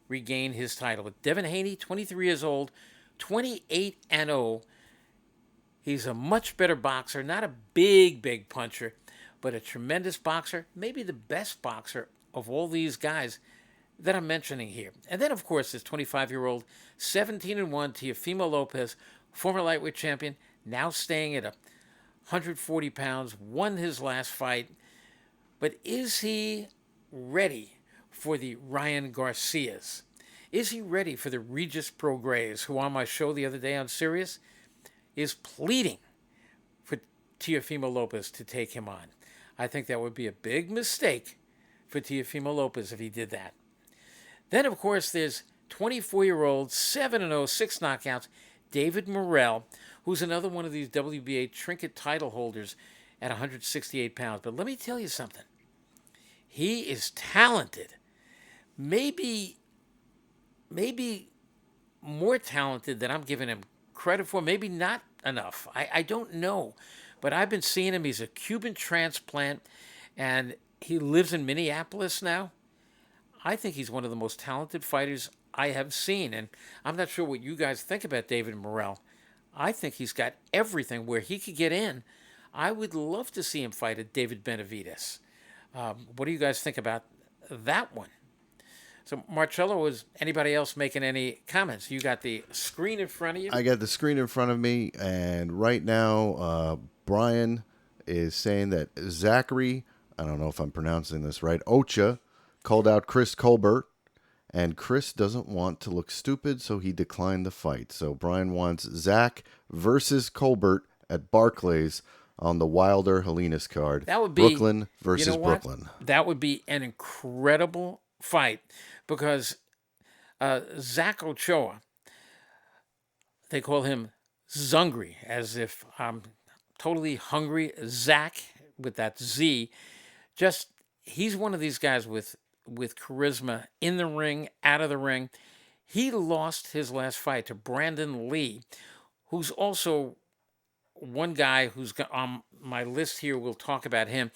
regain his title? But Devin Haney, 23 years old, 28-0. He's a much better boxer, not a big puncher, but a tremendous boxer, maybe the best boxer of all these guys that I'm mentioning here. And then, of course, this 25-year-old, 17-1 Teofimo Lopez, former lightweight champion, now staying at 140 pounds, won his last fight. But is he ready for the Ryan Garcias? Is he ready for the Regis Prograis, who on my show the other day on Sirius is pleading for Teofimo Lopez to take him on? I think that would be a big mistake for Teofimo Lopez if he did that. Then, of course, there's 24-year-old, 7-0, 6 knockouts, David Morrell, who's another one of these WBA trinket title holders at 168 pounds. But let me tell you something. He is talented. Maybe more talented than I'm giving him credit for. Maybe not enough. I don't know. But I've been seeing him. He's a Cuban transplant, and he lives in Minneapolis now. I think he's one of the most talented fighters I have seen. And I'm not sure what you guys think about David Morrell. I think he's got everything where he could get in. I would love to see him fight at David Benavidez. What do you guys think about that one? So, Marcello, is anybody else making any comments? You got the screen in front of you? I got the screen in front of me, and right now, Brian is saying that Zachary, I don't know if I'm pronouncing this right, Ocha, called out Chris Colbert, and Chris doesn't want to look stupid, so he declined the fight. So Brian wants Zach versus Colbert at Barclays on the Wilder Helenas card. That would be Brooklyn versus Brooklyn. That would be an incredible fight because Zach Ochoa, they call him Zungry, as if I'm totally hungry. Zach with that Z, just he's one of these guys with charisma in the ring, out of the ring. He lost his last fight to Brandon Lee, who's also one guy who's on my list here. We'll talk about him.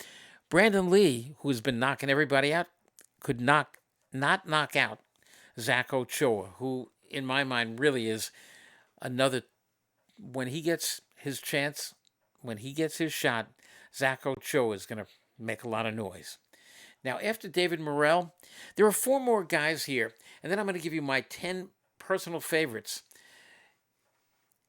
Brandon Lee, who has been knocking everybody out, could not knock out Zach Ochoa, who, in my mind, really is another. When he gets his chance, when he gets his shot, Zach Ochoa is going to make a lot of noise. Now, after David Morrell, there are 4 more guys here, and then I'm going to give you my 10 personal favorites.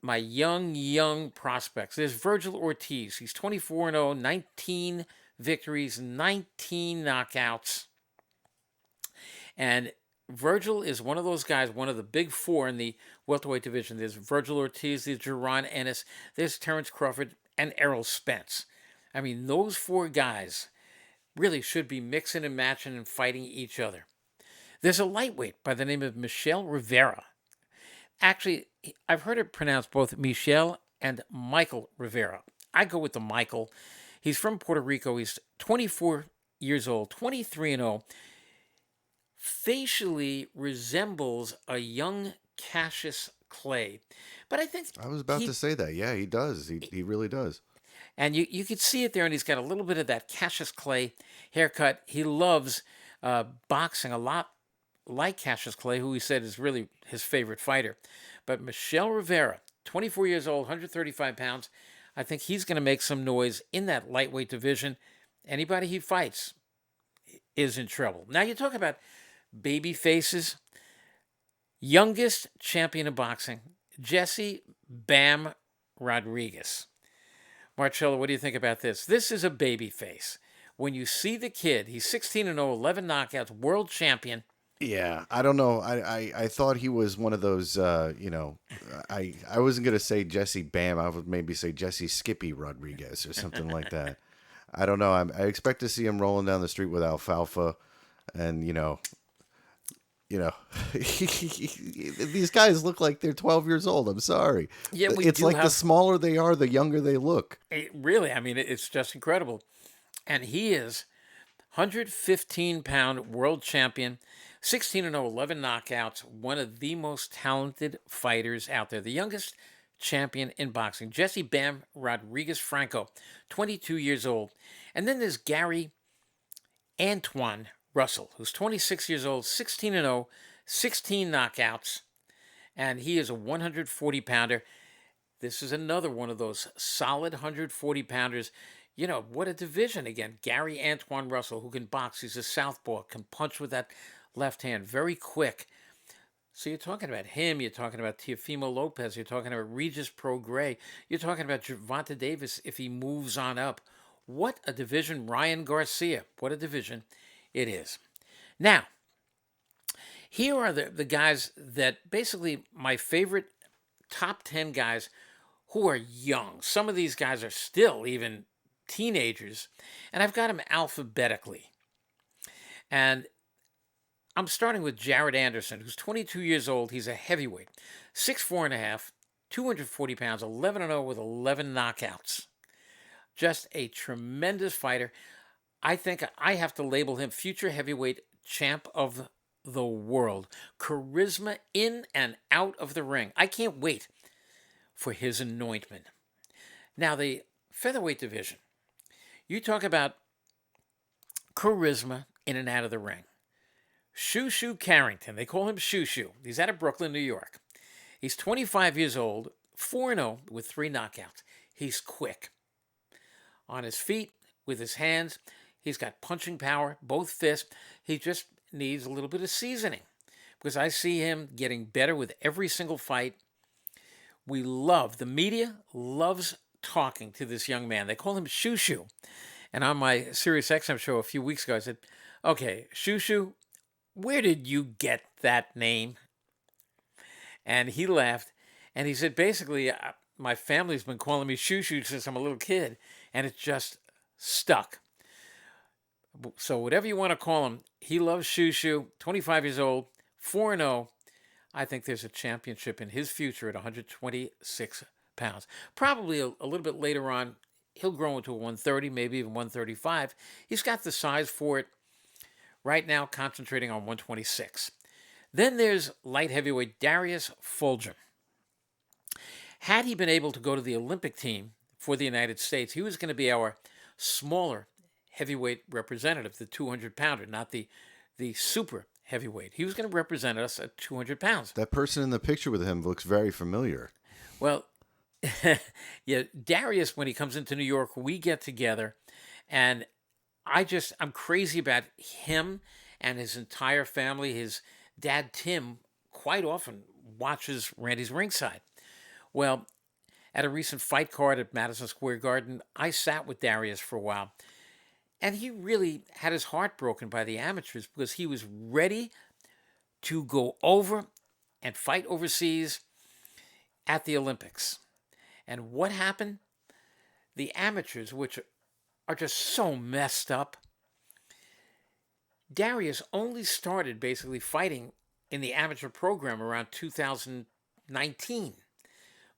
My young prospects. There's Virgil Ortiz. He's 24-0, 19 victories, 19 knockouts. And Virgil is one of those guys, one of the big 4 in the welterweight division. There's Virgil Ortiz, there's Jerron Ennis, there's Terrence Crawford, and Errol Spence. I mean, those 4 guys really should be mixing and matching and fighting each other. There's a lightweight by the name of Michel Rivera. Actually, I've heard it pronounced both Michel and Michael Rivera. I go with the Michael. He's from Puerto Rico. He's 24 years old, 23-0. Facially resembles a young Cassius Clay. But I think I was about to say that. Yeah, he does. He really does. And you could see it there, and he's got a little bit of that Cassius Clay haircut. He loves boxing a lot like Cassius Clay, who he said is really his favorite fighter. But Michel Rivera, 24 years old, 135 pounds, I think he's going to make some noise in that lightweight division. Anybody he fights is in trouble. Now, you talk about baby faces. Youngest champion of boxing, Jesse Bam Rodriguez. Marcello, what do you think about this? This is a baby face. When you see the kid, he's 16-0, 11 knockouts, world champion. Yeah, I don't know. I thought he was one of those, I wasn't going to say Jesse Bam. I would maybe say Jesse Skippy Rodriguez or something like that. I don't know. I expect to see him rolling down the street with alfalfa and, these guys look like they're 12 years old. I'm sorry. Yeah, it's like the smaller they are, the younger they look. Really, I mean, it's just incredible. And he is 115-pound world champion, 16-0, 11 knockouts, one of the most talented fighters out there. The youngest champion in boxing, Jesse Bam Rodriguez Franco, 22 years old. And then there's Gary Antoine Russell, who's 26 years old, 16-0, 16 knockouts, and he is a 140-pounder. This is another one of those solid 140-pounders. You know, what a division again. Gary Antoine Russell, who can box. He's a southpaw, can punch with that left hand, very quick. So you're talking about him, you're talking about Teofimo Lopez, you're talking about Regis Prograis, you're talking about Gervonta Davis if he moves on up. What a division, Ryan Garcia. What a division it is. Now, here are the guys that basically my favorite top 10 guys who are young. Some of these guys are still even teenagers, and I've got them alphabetically. And I'm starting with Jared Anderson, who's 22 years old. He's a heavyweight, 6'4" and a half, 240 pounds, 11-0 with 11 knockouts. Just a tremendous fighter. I think I have to label him future heavyweight champ of the world. Charisma in and out of the ring. I can't wait for his anointment. Now, the featherweight division. You talk about charisma in and out of the ring. Shoo Shoo Carrington. They call him Shoo Shoo. He's out of Brooklyn, New York. He's 25 years old, 4-0 with 3 knockouts. He's quick. On his feet, with his hands, he's got punching power, both fists. He just needs a little bit of seasoning because I see him getting better with every single fight. The media loves talking to this young man. They call him Shoo Shoo. And on my Sirius XM show a few weeks ago, I said, okay, Shoo Shoo, where did you get that name? And he laughed. And he said, basically, my family's been calling me Shoo Shoo since I'm a little kid. And it just stuck. So whatever you want to call him, he loves Shoo Shoo, 25 years old, 4-0. I think there's a championship in his future at 126 pounds. Probably a little bit later on, he'll grow into a 130, maybe even 135. He's got the size for it. Right now, concentrating on 126. Then there's light heavyweight Darius Fulgham. Had he been able to go to the Olympic team for the United States, he was going to be our smaller heavyweight representative, the 200-pounder, not the super heavyweight. He was going to represent us at 200 pounds. That person in the picture with him looks very familiar. Well, yeah, Darius, when he comes into New York, we get together, and I'm crazy about him and his entire family. His dad, Tim, quite often watches Randy's Ringside. Well, at a recent fight card at Madison Square Garden, I sat with Darius for a while. And he really had his heart broken by the amateurs because he was ready to go over and fight overseas at the Olympics. And what happened? The amateurs, which are just so messed up. Darius only started basically fighting in the amateur program around 2019.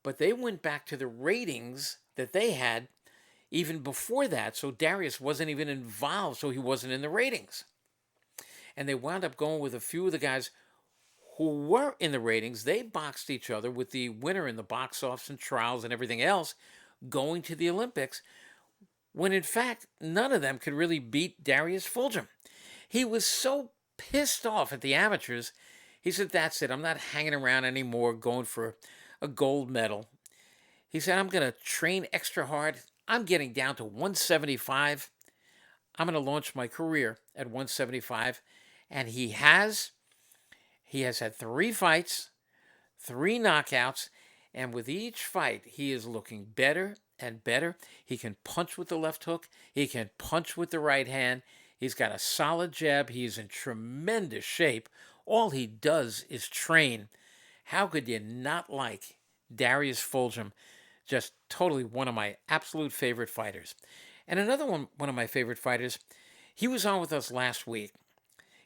But they went back to the ratings that they had even before that. So Darius wasn't even involved, so he wasn't in the ratings. And they wound up going with a few of the guys who were in the ratings. They boxed each other with the winner in the box offs and trials and everything else going to the Olympics, when in fact, none of them could really beat Darius Fulgham. He was so pissed off at the amateurs. He said, that's it. I'm not hanging around anymore going for a gold medal. He said, I'm going to train extra hard. I'm getting down to 175. I'm going to launch my career at 175. And he has had 3 fights, 3 knockouts. And with each fight, he is looking better and better. He can punch with the left hook. He can punch with the right hand. He's got a solid jab. He's in tremendous shape. All he does is train. How could you not like Darius Fulgham? Just totally one of my absolute favorite fighters. And another one of my favorite fighters, he was on with us last week.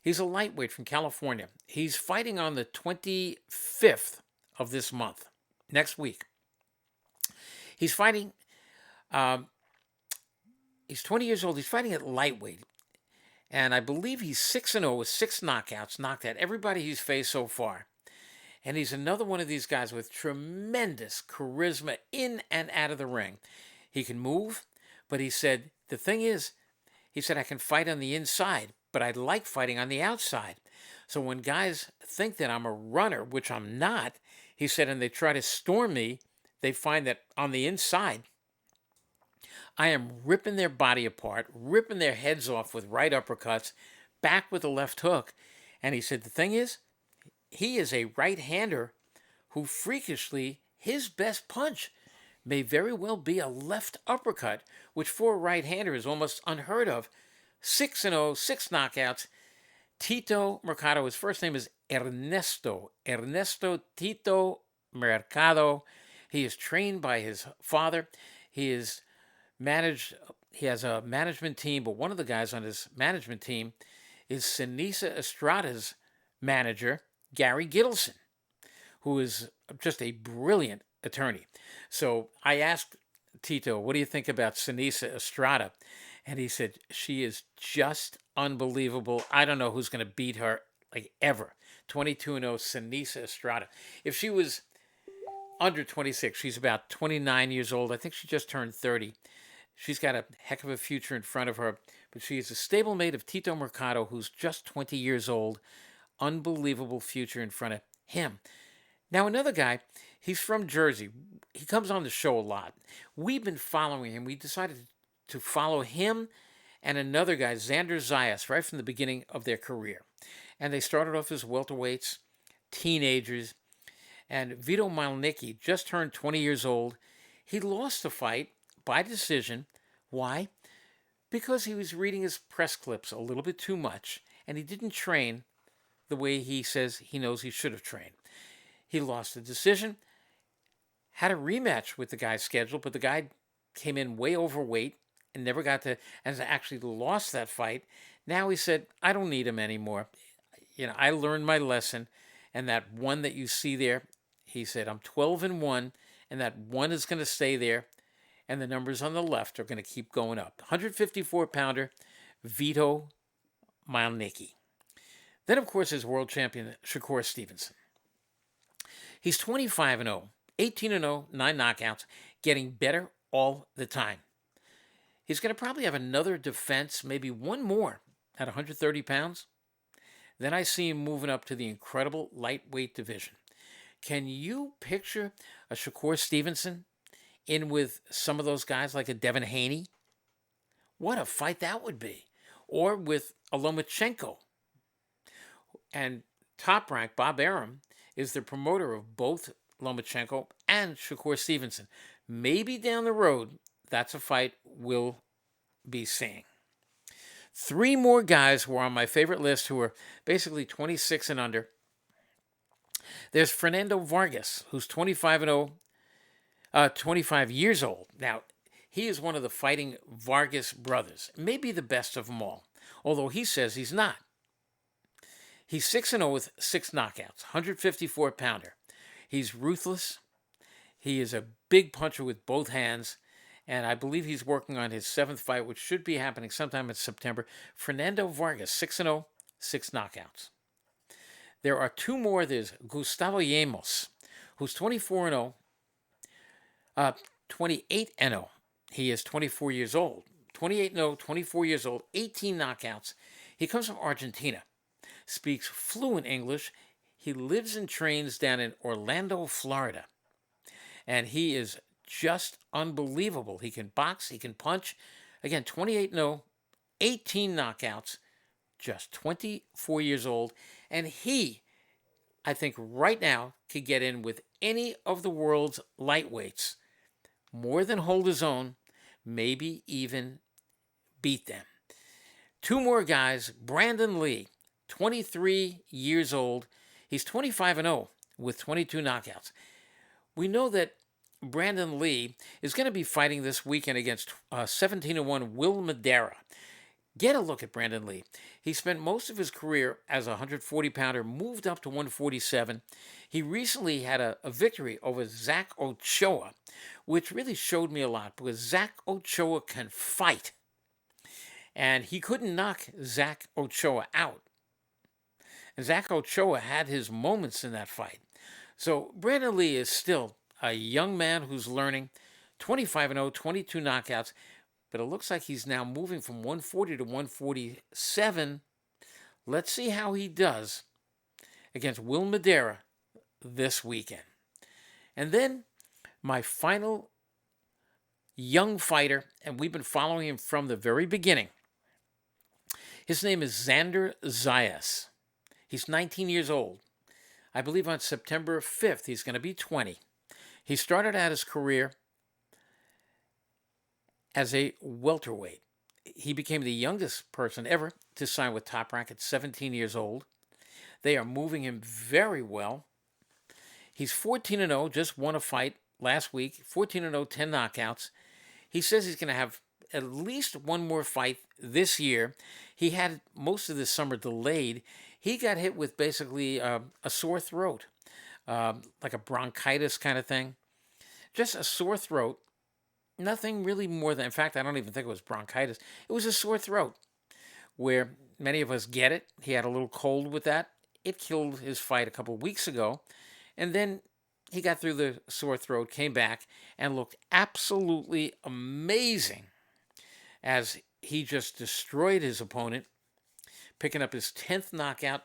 He's a lightweight from California. He's fighting on the 25th of this month, next week. He's fighting, he's 20 years old. He's fighting at lightweight. And I believe he's 6-0 with 6 knockouts, knocked out everybody he's faced so far. And he's another one of these guys with tremendous charisma in and out of the ring. He can move, but he said, the thing is, he said, I can fight on the inside, but I like fighting on the outside. So when guys think that I'm a runner, which I'm not, he said, and they try to storm me, they find that on the inside, I am ripping their body apart, ripping their heads off with right uppercuts, back with a left hook. And he said the thing is, he is a right-hander who freakishly, his best punch may very well be a left uppercut, which for a right-hander is almost unheard of. 6-0, 6 knockouts. Tito Mercado, his first name is Ernesto Tito Mercado. He is trained by his father. He is managed, he has a management team, but one of the guys on his management team is Sinisa Estrada's manager, Gary Gittleson, who is just a brilliant attorney. So I asked Tito, what do you think about Sinisa Estrada? And he said, she is just unbelievable. I don't know who's going to beat her like ever. 22-0 Sinisa Estrada. If she was under 26, she's about 29 years old. I think she just turned 30. She's got a heck of a future in front of her, but she is a stablemate of Tito Mercado, who's just 20 years old. Unbelievable future in front of him. Now, another guy, he's from Jersey. He comes on the show a lot. We've been following him. We decided to follow him and another guy, Xander Zayas, right from the beginning of their career. And they started off as welterweights, teenagers. And Vito Malnicki just turned 20 years old. He lost the fight by decision. Why? Because he was reading his press clips a little bit too much, and he didn't train the way he says he knows he should have trained. He lost the decision, had a rematch with the guy scheduled, but the guy came in way overweight and never got to, and actually lost that fight. Now he said, I don't need him anymore. I learned my lesson, and that one that you see there, he said, I'm 12-1, and that one is going to stay there, and the numbers on the left are going to keep going up. 154-pounder Vito Malnicki. Then, of course, is world champion Shakur Stevenson. He's 25-0, 18-0, 9 knockouts, getting better all the time. He's going to probably have another defense, maybe one more at 130 pounds. Then I see him moving up to the incredible lightweight division. Can you picture a Shakur Stevenson in with some of those guys like a Devin Haney? What a fight that would be. Or with a Lomachenko. And Top Rank, Bob Arum, is the promoter of both Lomachenko and Shakur Stevenson. Maybe down the road, that's a fight we'll be seeing. 3 more guys who are on my favorite list who are basically 26 and under. There's Fernando Vargas, who's 25 years old. Now, he is one of the fighting Vargas brothers, maybe the best of them all, although he says he's not. He's 6-0 with 6 knockouts, 154-pounder. He's ruthless. He is a big puncher with both hands, and I believe he's working on his 7th fight, which should be happening sometime in September. Fernando Vargas, 6-0, 6 knockouts. There are 2 more. There's Gustavo Yemos, who's 24-0, 28-0. He is 24 years old. 28-0, 24 years old, 18 knockouts. He comes from Argentina, speaks fluent English. He lives and trains down in Orlando, Florida. And he is just unbelievable. He can box, he can punch. Again, 28-0, 18 knockouts, just 24 years old. And he, I think right now, could get in with any of the world's lightweights. More than hold his own, maybe even beat them. 2 more guys, Brandon Lee, 23 years old. He's 25-0 with 22 knockouts. We know that Brandon Lee is going to be fighting this weekend against 17-1 Will Madera. Get a look at Brandon Lee. He spent most of his career as a 140-pounder, moved up to 147. He recently had a victory over Zach Ochoa, which really showed me a lot because Zach Ochoa can fight. And he couldn't knock Zach Ochoa out. And Zach Ochoa had his moments in that fight. So Brandon Lee is still a young man who's learning, 25-0, 22 knockouts, but it looks like he's now moving from 140 to 147. Let's see how he does against Will Madera this weekend. And then my final young fighter, and we've been following him from the very beginning. His name is Xander Zayas. He's 19 years old. I believe on September 5th, he's going to be 20. He started out his career as a welterweight. He became the youngest person ever to sign with Top Rank at 17 years old. They are moving him very well. He's 14-0, just won a fight last week. 14-0, 10 knockouts. He says he's going to have at least one more fight this year. He had most of this summer delayed. He got hit with basically a sore throat, like a bronchitis kind of thing. Just a sore throat. Nothing really more than, in fact, I don't even think it was bronchitis. It was a sore throat where many of us get it. He had a little cold with that. It killed his fight a couple of weeks ago. And then he got through the sore throat, came back, and looked absolutely amazing as he just destroyed his opponent, picking up his 10th knockout,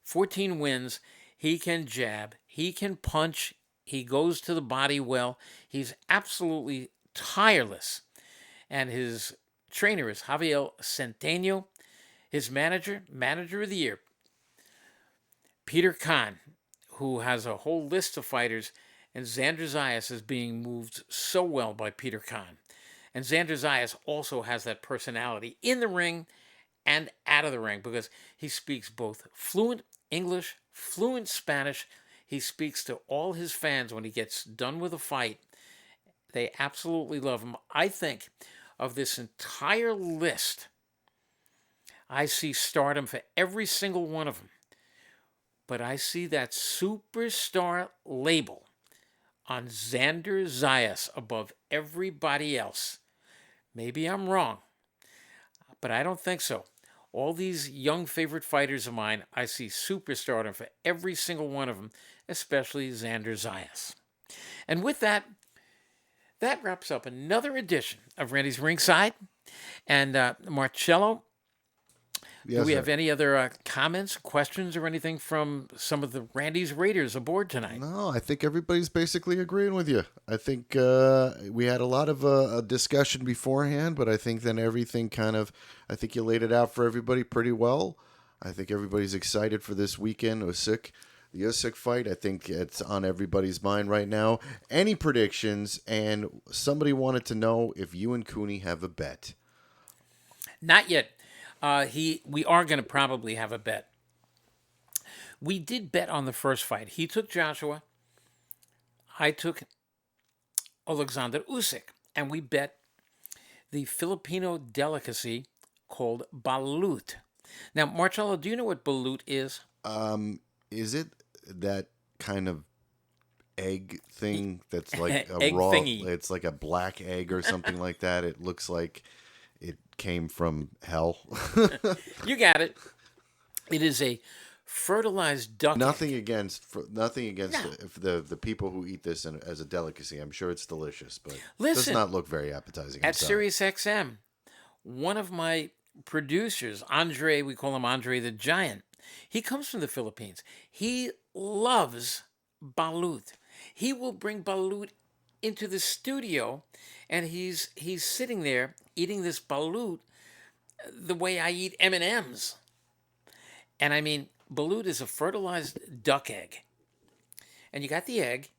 14 wins. He can jab, he can punch, he goes to the body well. He's absolutely tireless. And his trainer is Javier Centeno. His manager of the year, Peter Khan, who has a whole list of fighters, and Xander Zayas is being moved so well by Peter Khan. And Xander Zayas also has that personality in the ring and out of the ring because he speaks both fluent English, fluent Spanish. He speaks to all his fans when he gets done with a fight. They absolutely love him. I think of this entire list, I see stardom for every single one of them. But I see that superstar label on Xander Zayas above everybody else. Maybe I'm wrong, but I don't think so. All these young favorite fighters of mine, I see superstardom for every single one of them, especially Xander Zayas. And with that, that wraps up another edition of Randy's Ringside. And Marcello, Yes, do we sir. have any other comments, questions, or anything from some of the Randy's Raiders aboard tonight? No, I think everybody's basically agreeing with you. I think we had a lot of a discussion beforehand, but I think then everything I think you laid it out for everybody pretty well. I think everybody's excited for this weekend, the Usyk fight. I think it's on everybody's mind right now. Any predictions? And somebody wanted to know if you and Cooney have a bet. Not yet. We are going to probably have a bet. We did bet on the first fight. He took Joshua. I took Alexander Usyk. And we bet the Filipino delicacy called balut. Now, Marcello, do you know what balut is? Is it that kind of egg thing that's like a Egg raw? thingy. It's like a black egg or something like that. It looks like it came from hell. You got it. It is a fertilized duck Nothing egg. against No. the people who eat this as a delicacy. I'm sure it's delicious, but Listen, does not look very appetizing. I'm at sorry. SiriusXM, one of my producers, Andre, we call him Andre the Giant, he comes from the Philippines. He loves balut. He will bring balut into the studio, and he's sitting there eating this balut the way I eat M&Ms. And I mean, balut is a fertilized duck egg. And you got the egg,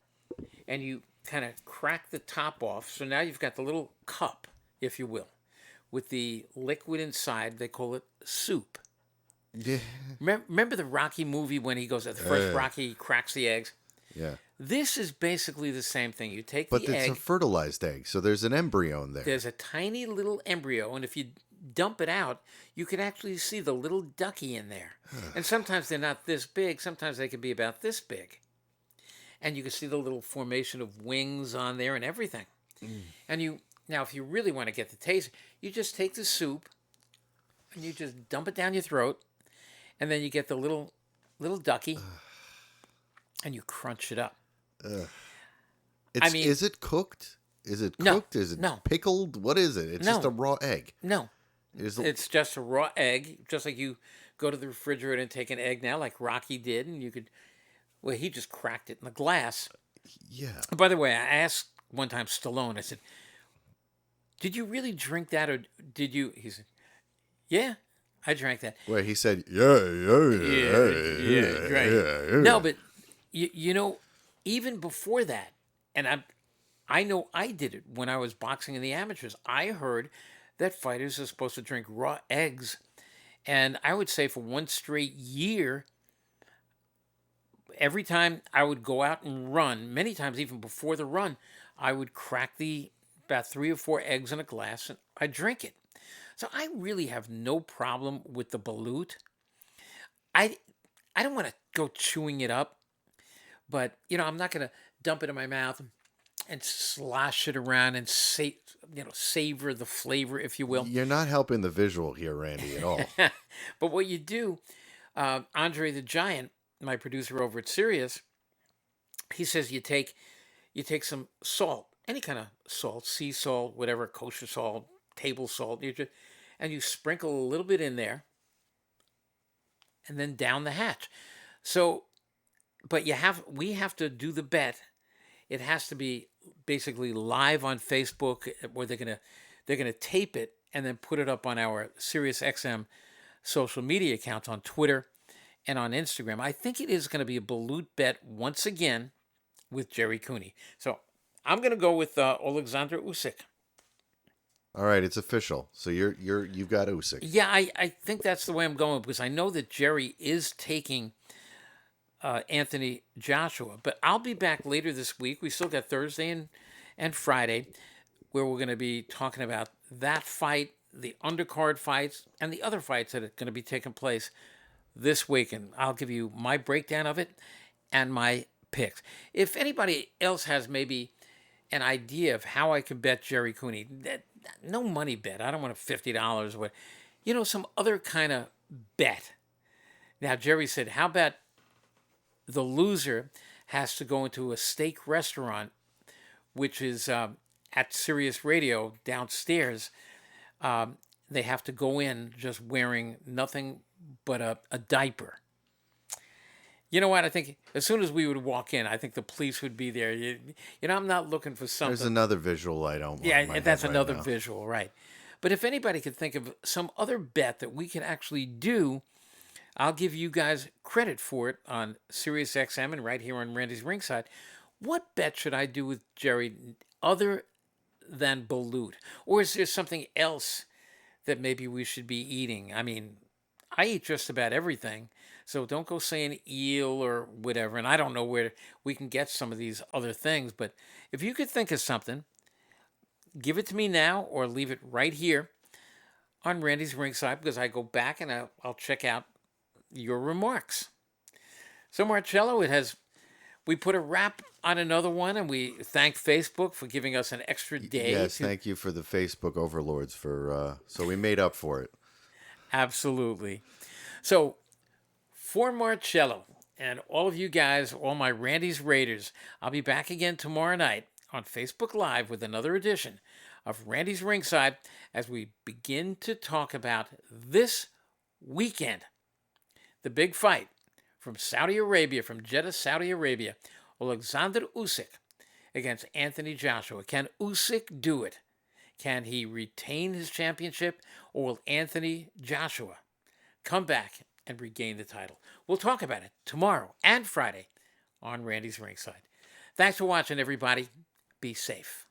and you kind of crack the top off. So now you've got the little cup, if you will, with the liquid inside. They call it soup. Yeah, Remember the Rocky movie when he goes at the first Rocky, he cracks the eggs? yeah. This is basically the same thing. You take But the it's a egg, fertilized egg, so there's an embryo in there. there's a tiny little embryo, and if you dump it out, you can actually see the little ducky in there. And sometimes they're not this big, sometimes they can be about this big. And you can see the little formation of wings on there and everything. And now if you really want to get the taste, you just take the soup and you just dump it down your throat, and then you get the little ducky and you crunch it up. Is it cooked? Is it No, cooked? Is it no. pickled? What is it? It's No. just a raw egg. No, Is it's just a raw egg, just like you go to the refrigerator and take an egg now, like Rocky did, and you could. Well, he just cracked it in the glass. yeah. By the way, I asked one time Stallone. I said, "Did you really drink that, or did you?" He said, "Yeah." I drank that. Where he said, yeah, yeah, Yeah, yeah, yeah, right. yeah, No, yeah. but you know, even before that, and I know I did it when I was boxing in the amateurs. I heard that fighters are supposed to drink raw eggs, and I would say for one straight year, every time I would go out and run, many times even before the run, I would crack the about 3 or 4 eggs in a glass and I drink it. So I really have no problem with the balut. I I don't want to go chewing it up, but I'm not going to dump it in my mouth and slosh it around and savor the flavor, if you will. You're not helping the visual here, Randy, at all. But what you do, Andre the Giant, my producer over at Sirius, he says you take some salt, any kind of salt, sea salt, whatever, kosher salt, table salt, and you sprinkle a little bit in there, and then down the hatch. So, but we have to do the bet. It has to be basically live on Facebook, where they're gonna tape it and then put it up on our SiriusXM social media accounts on Twitter and on Instagram. I think it is going to be a balut bet once again with Jerry Cooney. So I'm going to go with Alexander Usyk. All right, it's official. So you've got Usyk. Yeah, I think that's the way I'm going because I know that Jerry is taking Anthony Joshua. But I'll be back later this week. We still got Thursday and Friday where we're going to be talking about that fight, the undercard fights, and the other fights that are going to be taking place this weekend. I'll give you my breakdown of it and my picks. If anybody else has maybe an idea of how I could bet Jerry Cooney, no money bet. I don't want $50 or what. Some other kind of bet. Now, Jerry said, how about the loser has to go into a steak restaurant, which is at Sirius Radio downstairs. They have to go in just wearing nothing but a diaper. You know what? I think as soon as we would walk in, I think the police would be there. I'm not looking for something. There's another visual I don't want Yeah, in my that's head right another now. visual, right? But if anybody could think of some other bet that we can actually do, I'll give you guys credit for it on SiriusXM and right here on Randy's Ringside. What bet should I do with Jerry other than balut? Or is there something else that maybe we should be eating? I mean, I eat just about everything, so don't go saying eel or whatever. And I don't know where we can get some of these other things, but if you could think of something, give it to me now or leave it right here on Randy's Ringside because I go back and I'll check out your remarks. So Marcello, we put a wrap on another one, and we thank Facebook for giving us an extra day. Yes, thank you for the Facebook overlords for so we made up for it. Absolutely. So for Marcello and all of you guys, all my Randy's Raiders, I'll be back again tomorrow night on Facebook Live with another edition of Randy's Ringside as we begin to talk about this weekend, the big fight from Saudi Arabia, from Jeddah, Saudi Arabia, Alexander Usyk against Anthony Joshua. Can Usyk do it? Can he retain his championship, or will Anthony Joshua come back and regain the title? We'll talk about it tomorrow and Friday on Randy's Ringside. Thanks for watching, everybody. Be safe.